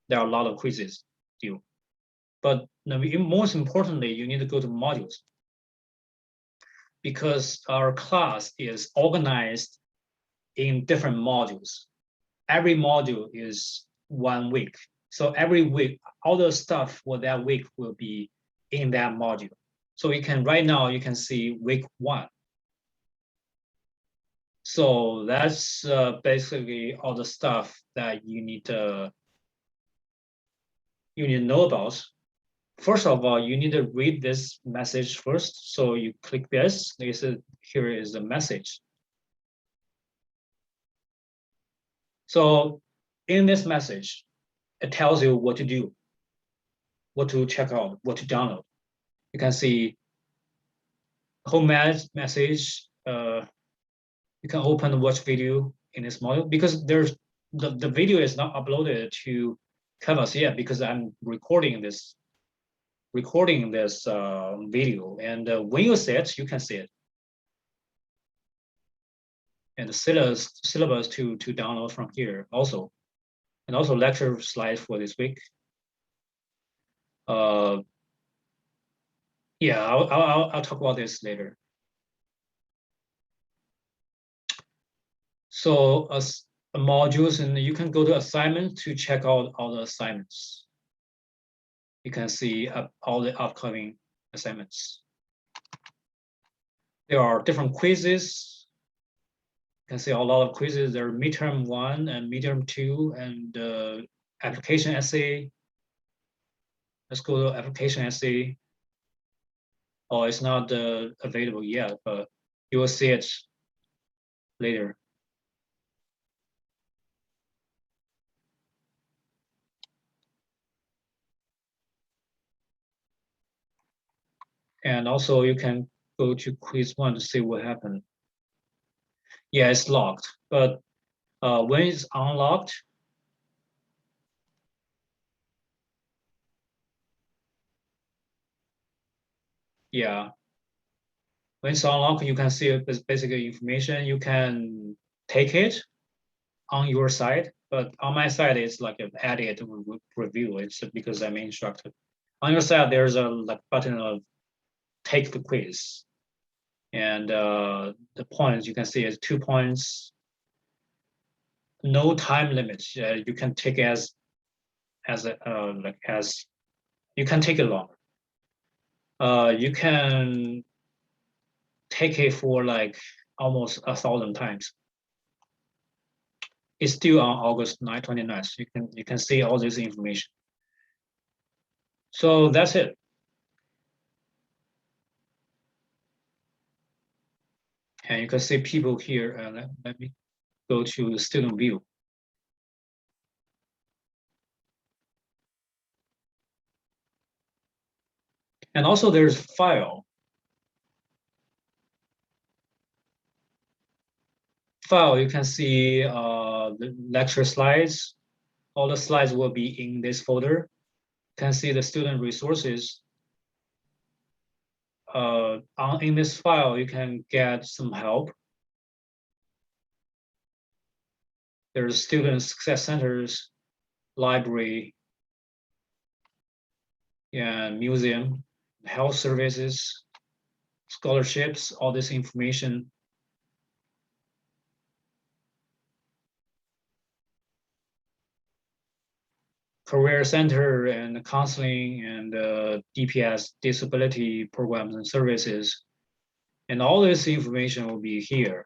There are a lot of quizzes due. But most importantly, you need to go to modules, because our class is organized in different modules. Every module is 1 week. So every week, all the stuff for that week will be in that module. So right now you can see week 1. So that's basically all the stuff that you need to know about. First of all, you need to read this message first. So you click this. Here is the message. So in this message, it tells you what to do, what to check out, what to download. You can see home message. You can open the watch video in this module, because the video is not uploaded to Canvas yet, because I'm recording this video, and when you see it, you can see it. And the syllabus to download from here also, and also lecture slides for this week. Yeah, I'll talk about this later. So as modules, and you can go to assignments to check out all the assignments. You can see all the upcoming assignments. There are different quizzes. You can see a lot of quizzes. There are midterm 1 and midterm 2 and application essay. Let's go to application essay. Oh, it's not available yet, but you will see it later. And also you can go to quiz 1 to see what happened. Yeah, it's locked, but when it's unlocked, yeah, when it's unlocked, you can see basically information. You can take it on your side, but on my side, it's like an edit review. It's because I'm instructor. On your side, there's a button of take the quiz, and the points you can see is 2 points. No time limit. You can take you can take it longer. You can take it for like almost 1,000 times. It's still on August 9, 29th. You can see all this information. So that's it. And you can see people here. Let me go to the student view. And also there's file. File, you can see the lecture slides. All the slides will be in this folder. You can see the student resources. In this file, you can get some help. There's student success centers, library, and museum, health services, scholarships, all this information. Career center and counseling and DPS, disability programs and services. And all this information will be here.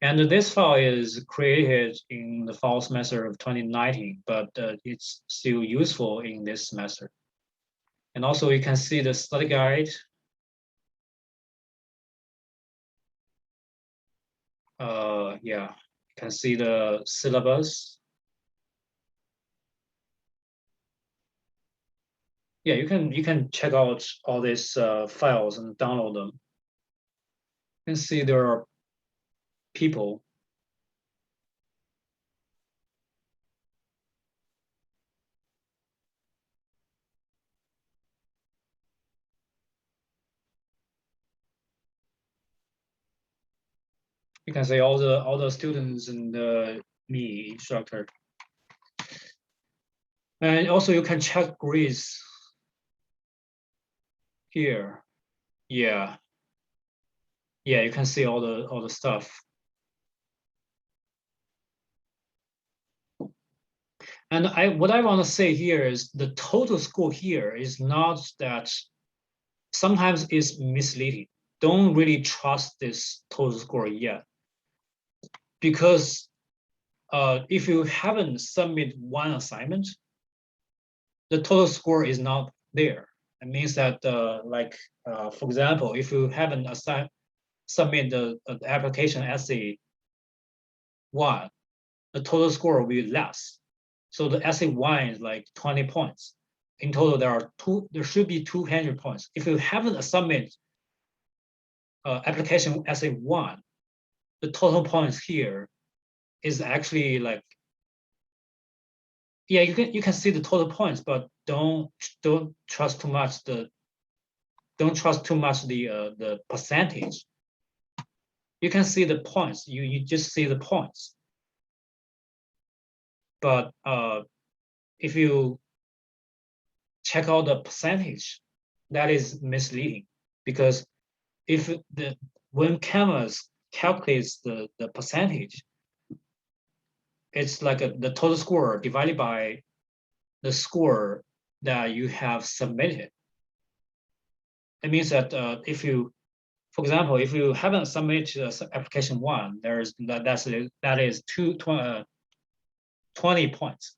And this file is created in the fall semester of 2019, but it's still useful in this semester. And also you can see the study guide. Yeah, you can see the syllabus. Yeah, you can check out all these files and download them. You can see there are people. You can see all the students and me instructor. And also you can check grades here. Yeah. Yeah, you can see all the stuff. And what I want to say here is the total score here is not that, sometimes is misleading. Don't really trust this total score yet. Because if you haven't submit one assignment, the total score is not there. It means that for example, if you haven't submit the application essay one, the total score will be less. So the essay one is like 20 points. In total, there should be 200 points. If you haven't submit application essay one, the total points here is actually like, yeah, you can see the total points, but don't trust too much the percentage. You can see the points. You just see the points. But if you check out the percentage, that is misleading, because when Canvas calculates the percentage, it's like the total score divided by the score that you have submitted. It means that for example, if you haven't submitted application one, that is 20 points.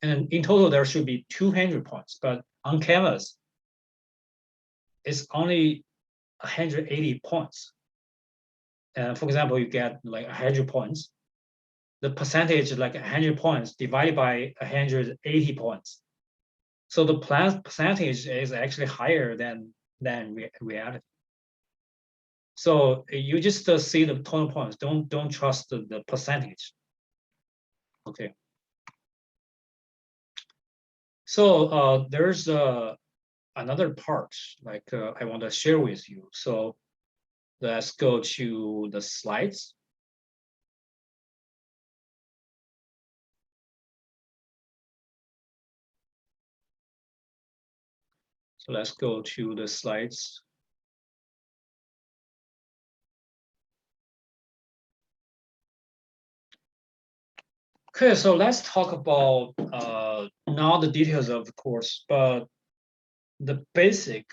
And in total, there should be 200 points. But on Canvas, it's only 180 points. For example, you get like 100 points. The percentage is like 100 points divided by 180 points. So the percentage is actually higher than reality. So you just see the total points. Don't trust the percentage. Okay. So there's another part like I want to share with you. So let's go to the slides. So let's go to the slides. Okay, so let's talk about not the details of the course, but the basic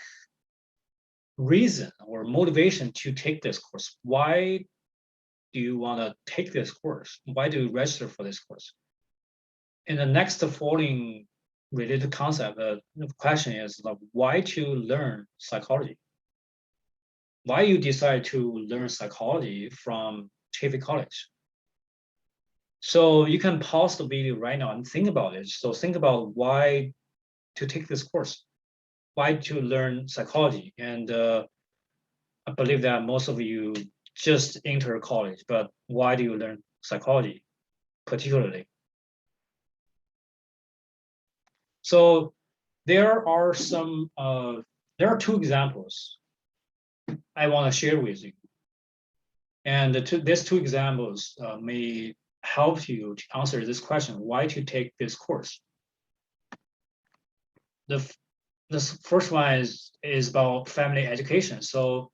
reason or motivation to take this course. Why do you want to take this course? Why do you register for this course? In the next following related concept, the question is like, why to learn psychology? Why you decide to learn psychology from Chaffey College? So you can pause the video right now and think about it. So think about why to take this course, why to learn psychology. And I believe that most of you just enter college, but why do you learn psychology particularly? So there are two examples I want to share with you. And these two examples may help you to answer this question, why to take this course. The first one is about family education. So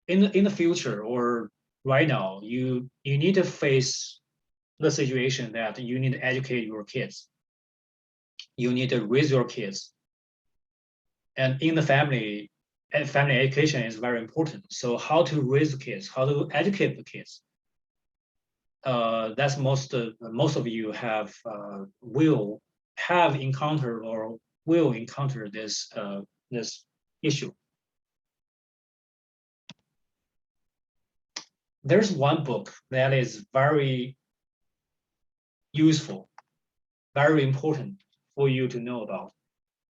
in the future or right now, you need to face the situation that you need to educate your kids. You need to raise your kids. And in the family, and family education is very important. So how to raise the kids, how to educate the kids. That's most of you will have encountered or will encounter this issue. There's one book that is very useful, very important for you to know about.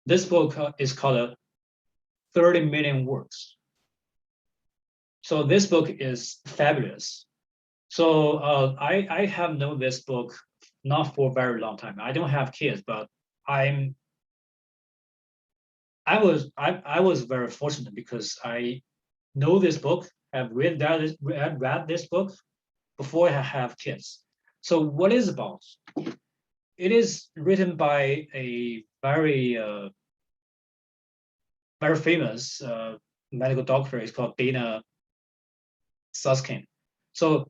This book is called 30 Million Words. So this book is fabulous. So I have known this book not for a very long time. I don't have kids, but I was very fortunate because I know this book, have read this book before I have kids. So what is it about? It is written by a very famous medical doctor. It's called Dana Susskind. So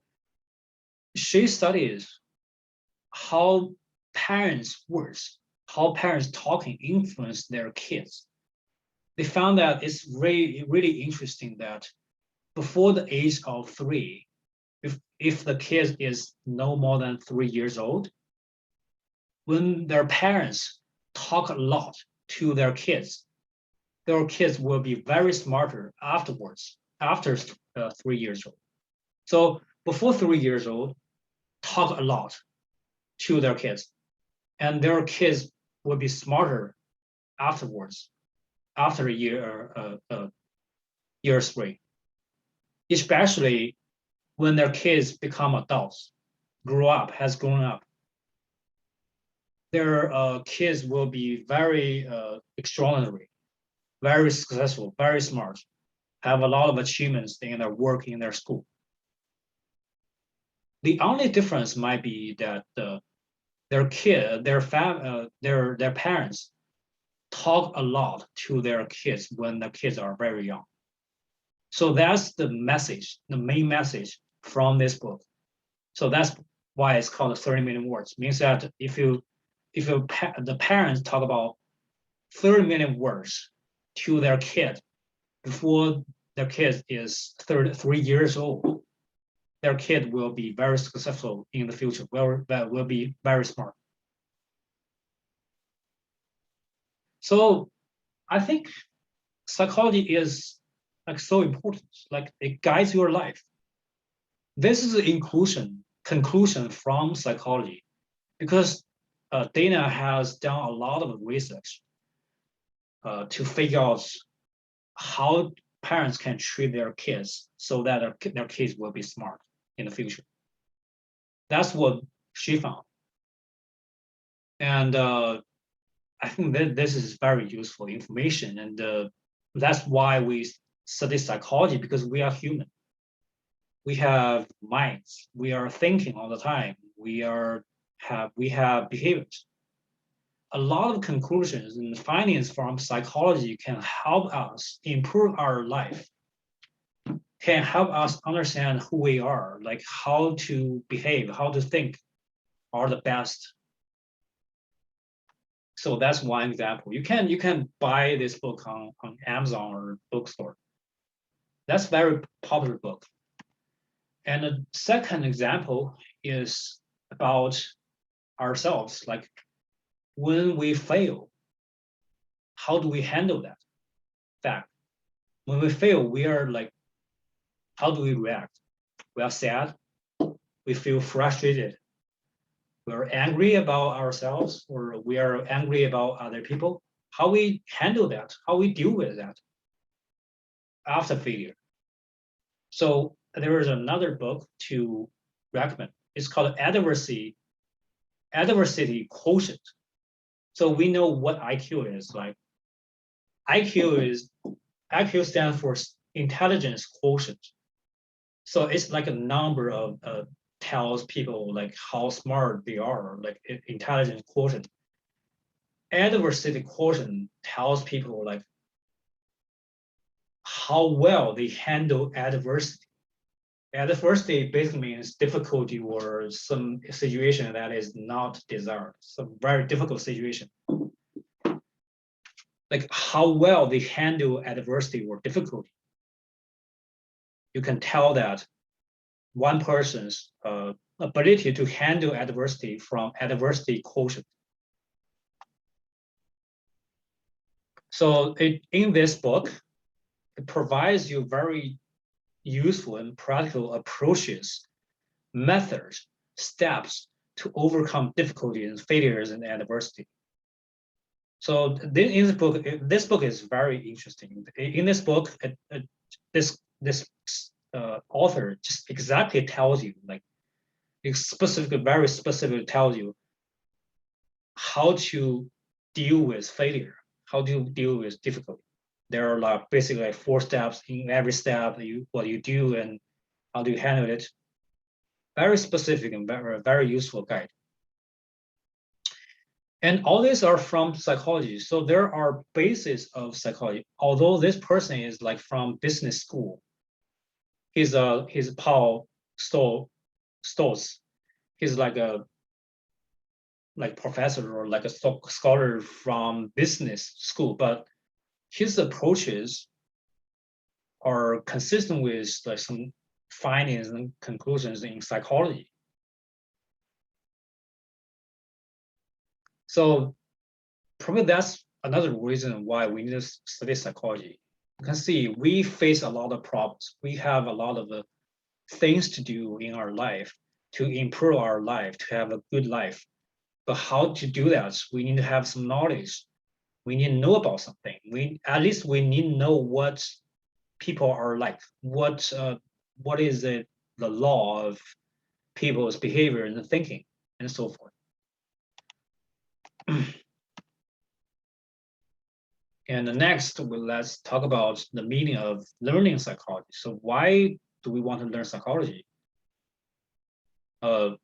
she studies how parents' words, how parents talking influence their kids. They found that it's really interesting that before the age of 3, if the kid is no more than 3 years old, when their parents talk a lot to their kids will be very smarter afterwards, after 3 years old. So before 3 years old, talk a lot to their kids, and their kids will be smarter afterwards, after year 3, especially when their kids become adults, has grown up. Their kids will be very extraordinary, very successful, very smart, have a lot of achievements in their work, in their school. The only difference might be that their parents talk a lot to their kids when the kids are very young. So that's the message, the main message from this book. So that's why it's called 30 million words. It means that if the parents talk about 30 million words to their kid before their kid is 3 years old, their kid will be very successful in the future, will be very smart. So I think psychology is like so important, like it guides your life. This is the conclusion from psychology, because Dana has done a lot of research to figure out how parents can treat their kids so that their kids will be smart in the future. That's what she found. And I think that this is very useful information. And that's why we study psychology, because we are human. We have minds. We are thinking all the time. We have behaviors. A lot of conclusions and findings from psychology can help us improve our life, can help us understand who we are, like how to behave, how to think are the best. So that's one example. You can buy this book on Amazon or bookstore. That's very popular book. And the second example is about ourselves. Like when we fail, how do we handle that fact? When we fail, we are like, how do we react? We are sad. We feel frustrated. We are angry about ourselves, or we are angry about other people. How we handle that? How we deal with that after failure? So there is another book to recommend. It's called Adversity Quotient. So we know what IQ is. Like IQ stands for intelligence quotient. So it's like a number of tells people like how smart they are, like intelligence quotient. Adversity quotient tells people like how well they handle adversity. Adversity basically means difficulty or some situation that is not desired, some very difficult situation. Like how well they handle adversity or difficulty. You can tell that one person's ability to handle adversity from adversity quotient. So in this book, it provides you very useful and practical approaches, methods, steps to overcome difficulties and failures and adversity. So in this book is very interesting. In this book, this author just exactly tells you, like, very specific tells you how to deal with failure, how to deal with difficulty. There are like basically like 4 steps. In every step, what you do and how do you handle it. Very specific and very useful guide. And all these are from psychology. So there are bases of psychology. Although this person is like from business school, he's Paul Stoltz. He's like a professor or like a scholar from business school, but his approaches are consistent with like some findings and conclusions in psychology. So probably that's another reason why we need to study psychology. You can see we face a lot of problems. We have a lot of things to do in our life to improve our life, to have a good life. But how to do that? We need to have some knowledge. We need to know about something. At least we need to know what people are like. What is the law of people's behavior and thinking and so forth. And next, let's talk about the meaning of learning psychology. So why do we want to learn psychology?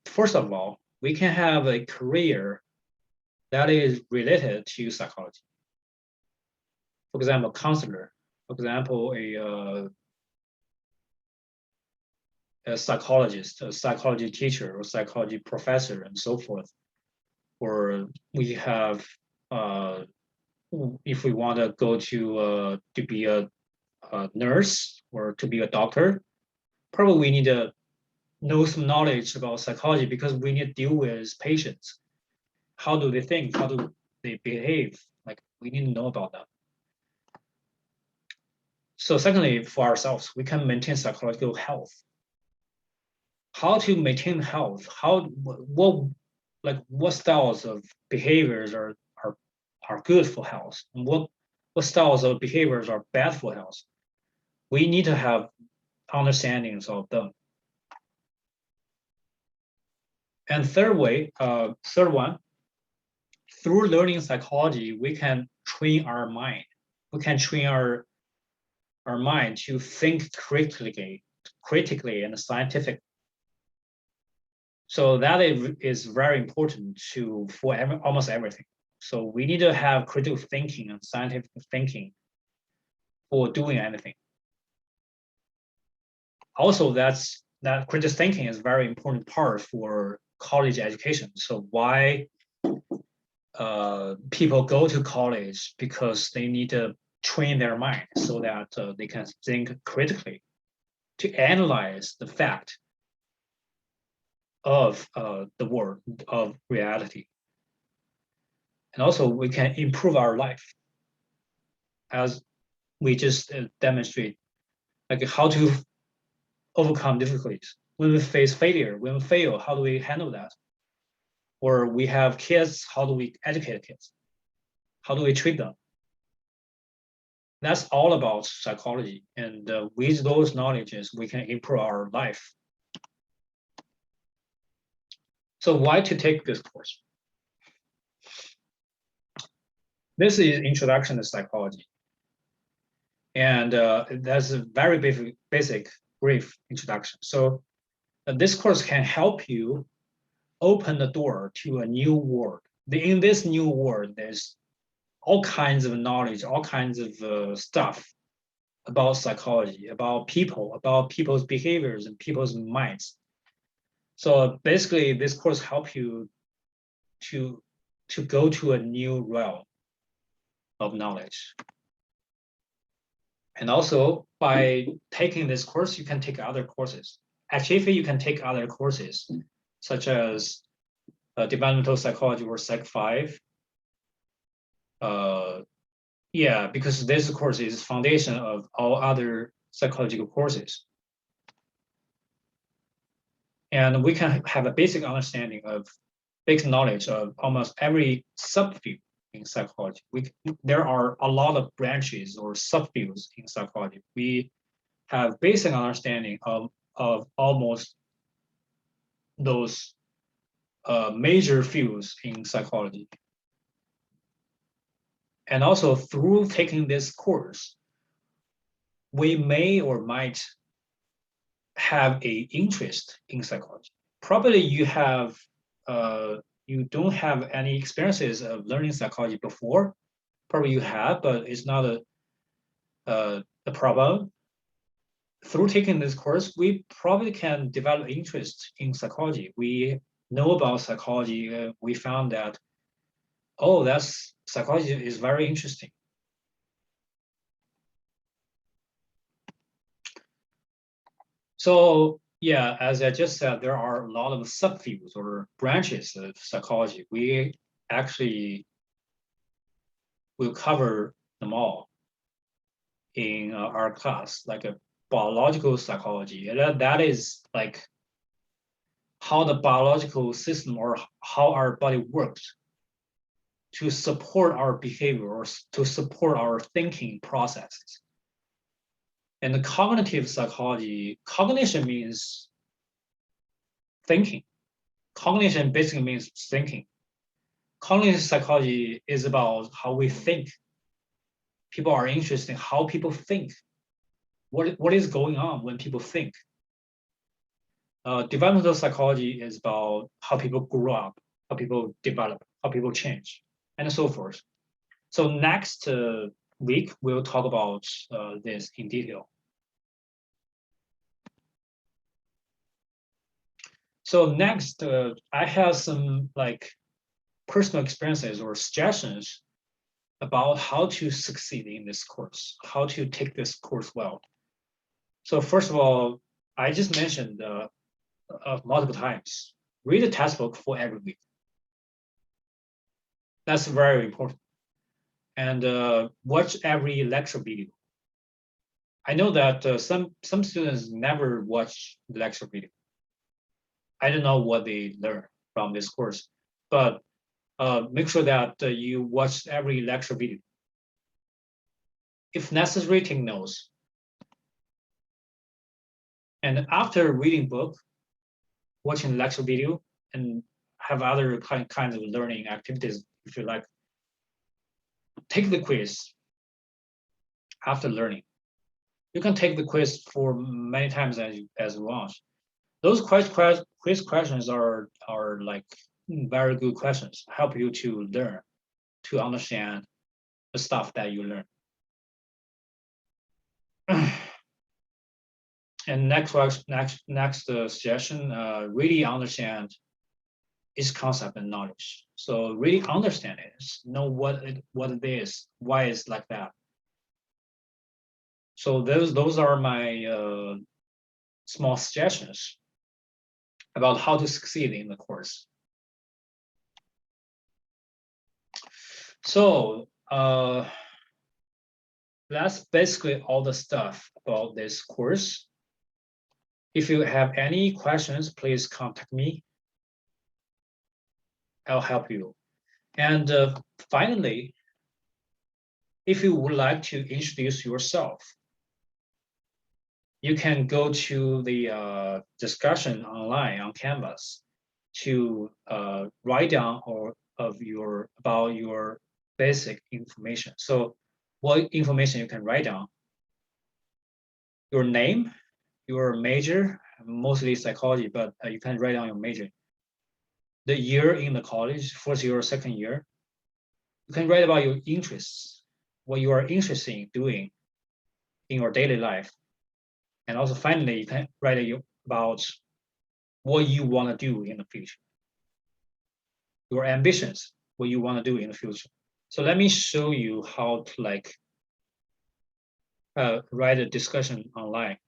First of all, we can have a career that is related to psychology. For example, counselor. For example, a psychologist, a psychology teacher, or psychology professor, and so forth. Or we have, if we want to go to be a nurse or to be a doctor, probably we need to know some knowledge about psychology because we need to deal with patients. How do they think? How do they behave? Like we need to know about that. So secondly, for ourselves, we can maintain psychological health. How to maintain health? What styles of behaviors are good for health? And what styles of behaviors are bad for health? We need to have understandings of them. And third one, through learning psychology, we can train our mind. We can train our mind to think critically and scientifically. So that is very important for almost everything. So we need to have critical thinking and scientific thinking for doing anything. Also, that critical thinking is a very important part for college education. So why people go to college because they need to train their mind so that they can think critically to analyze the fact of the world, of reality. And also we can improve our life as we just demonstrate, like how to overcome difficulties. When we face failure, when we fail, how do we handle that? Or we have kids, how do we educate kids? How do we treat them? That's all about psychology. And with those knowledges, we can improve our life. So why to take this course? This is Introduction to Psychology. And that's a very basic, brief introduction. So this course can help you open the door to a new world. In this new world, there's all kinds of knowledge, all kinds of stuff about psychology, about people, about people's behaviors and people's minds. So basically, this course helps you to go to a new realm of knowledge. And also, by taking this course, you can take other courses. Actually, you can take other courses, such as developmental psychology or Psych 5. Yeah, because this course is foundation of all other psychological courses. And we can have a basic understanding of, basic knowledge of almost every subfield in psychology. There are a lot of branches or subfields in psychology. We have basic understanding of almost those major fields in psychology. And also through taking this course, we may or might have an interest in psychology. Probably you have, you don't have any experiences of learning psychology before. Probably you have, but it's not a problem. Through taking this course, we probably can develop interest in psychology. We know about psychology. We found that, oh, psychology is very interesting. So yeah, as I just said, there are a lot of subfields or branches of psychology. We actually will cover them all in our class, like a biological psychology. And that is like how the biological system or how our body works to support our behavior or to support our thinking processes. And the cognitive psychology, cognition means thinking. Cognition basically means thinking. Cognitive psychology is about how we think. People are interested in how people think. What is going on when people think? Developmental psychology is about how people grow up, how people develop, how people change, and so forth. So next week, we'll talk about this in detail. So next, I have some like personal experiences or suggestions about how to succeed in this course, how to take this course well. So first of all, I just mentioned multiple times, read the textbook for every week. That's very important. And watch every lecture video. I know that some students never watch the lecture video. I don't know what they learn from this course, but make sure that you watch every lecture video. If necessary, take notes. And after reading book, watching lecture video, and have other kinds of learning activities, if you like, take the quiz after learning. You can take the quiz for many times as you want. Those quiz questions are like very good questions, help you to learn, to understand the stuff that you learn. And next suggestion, really understand each concept and knowledge. So really understand it, know what it is, why it's like that. So those are my small suggestions about how to succeed in the course. So that's basically all the stuff about this course. If you have any questions, please contact me. I'll help you. And finally, if you would like to introduce yourself, you can go to the discussion online on Canvas to write down about your basic information. So what information you can write down? Your name, your major, mostly psychology, but you can write down your major. The year in the college, first year or second year. You can write about your interests, what you are interested in doing in your daily life. And also finally, you can write about what you want to do in the future. Your ambitions, what you want to do in the future. So let me show you how to write a discussion online.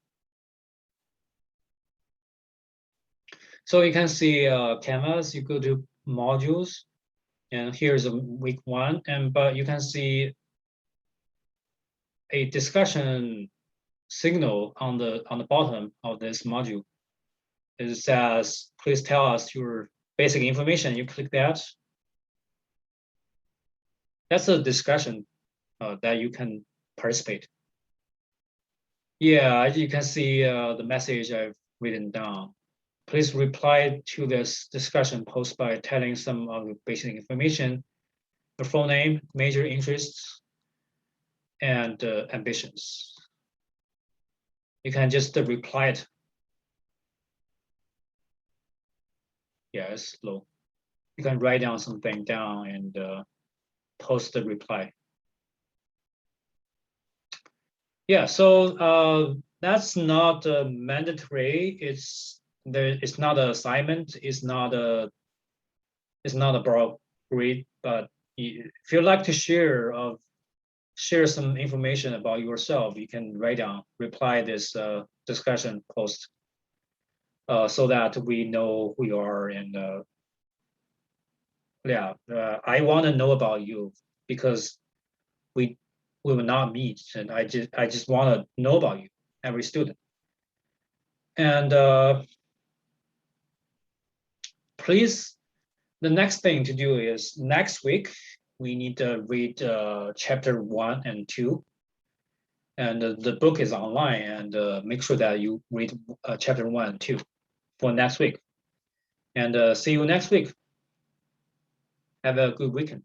So you can see Canvas, you go to modules, and here's a week 1, but you can see a discussion signal on the bottom of this module. It says, please tell us your basic information. You click that. That's a discussion that you can participate. Yeah, you can see the message I've written down. Please reply to this discussion post by telling some of the basic information, your full name, major interests, and ambitions. You can just reply it. Yeah, it's slow. You can write down something down and post the reply. Yeah, so that's not mandatory. It's not an assignment. It's not a broad grade. But if you like to share some information about yourself, you can write down, reply this discussion post, so that we know who you are. And yeah, I want to know about you because we will not meet, and I just want to know about you, every student. And please, the next thing to do is next week we need to read chapter 1 and 2, and the book is online. And make sure that you read chapter 1 and 2 for next week. And see you next week. Have a good weekend.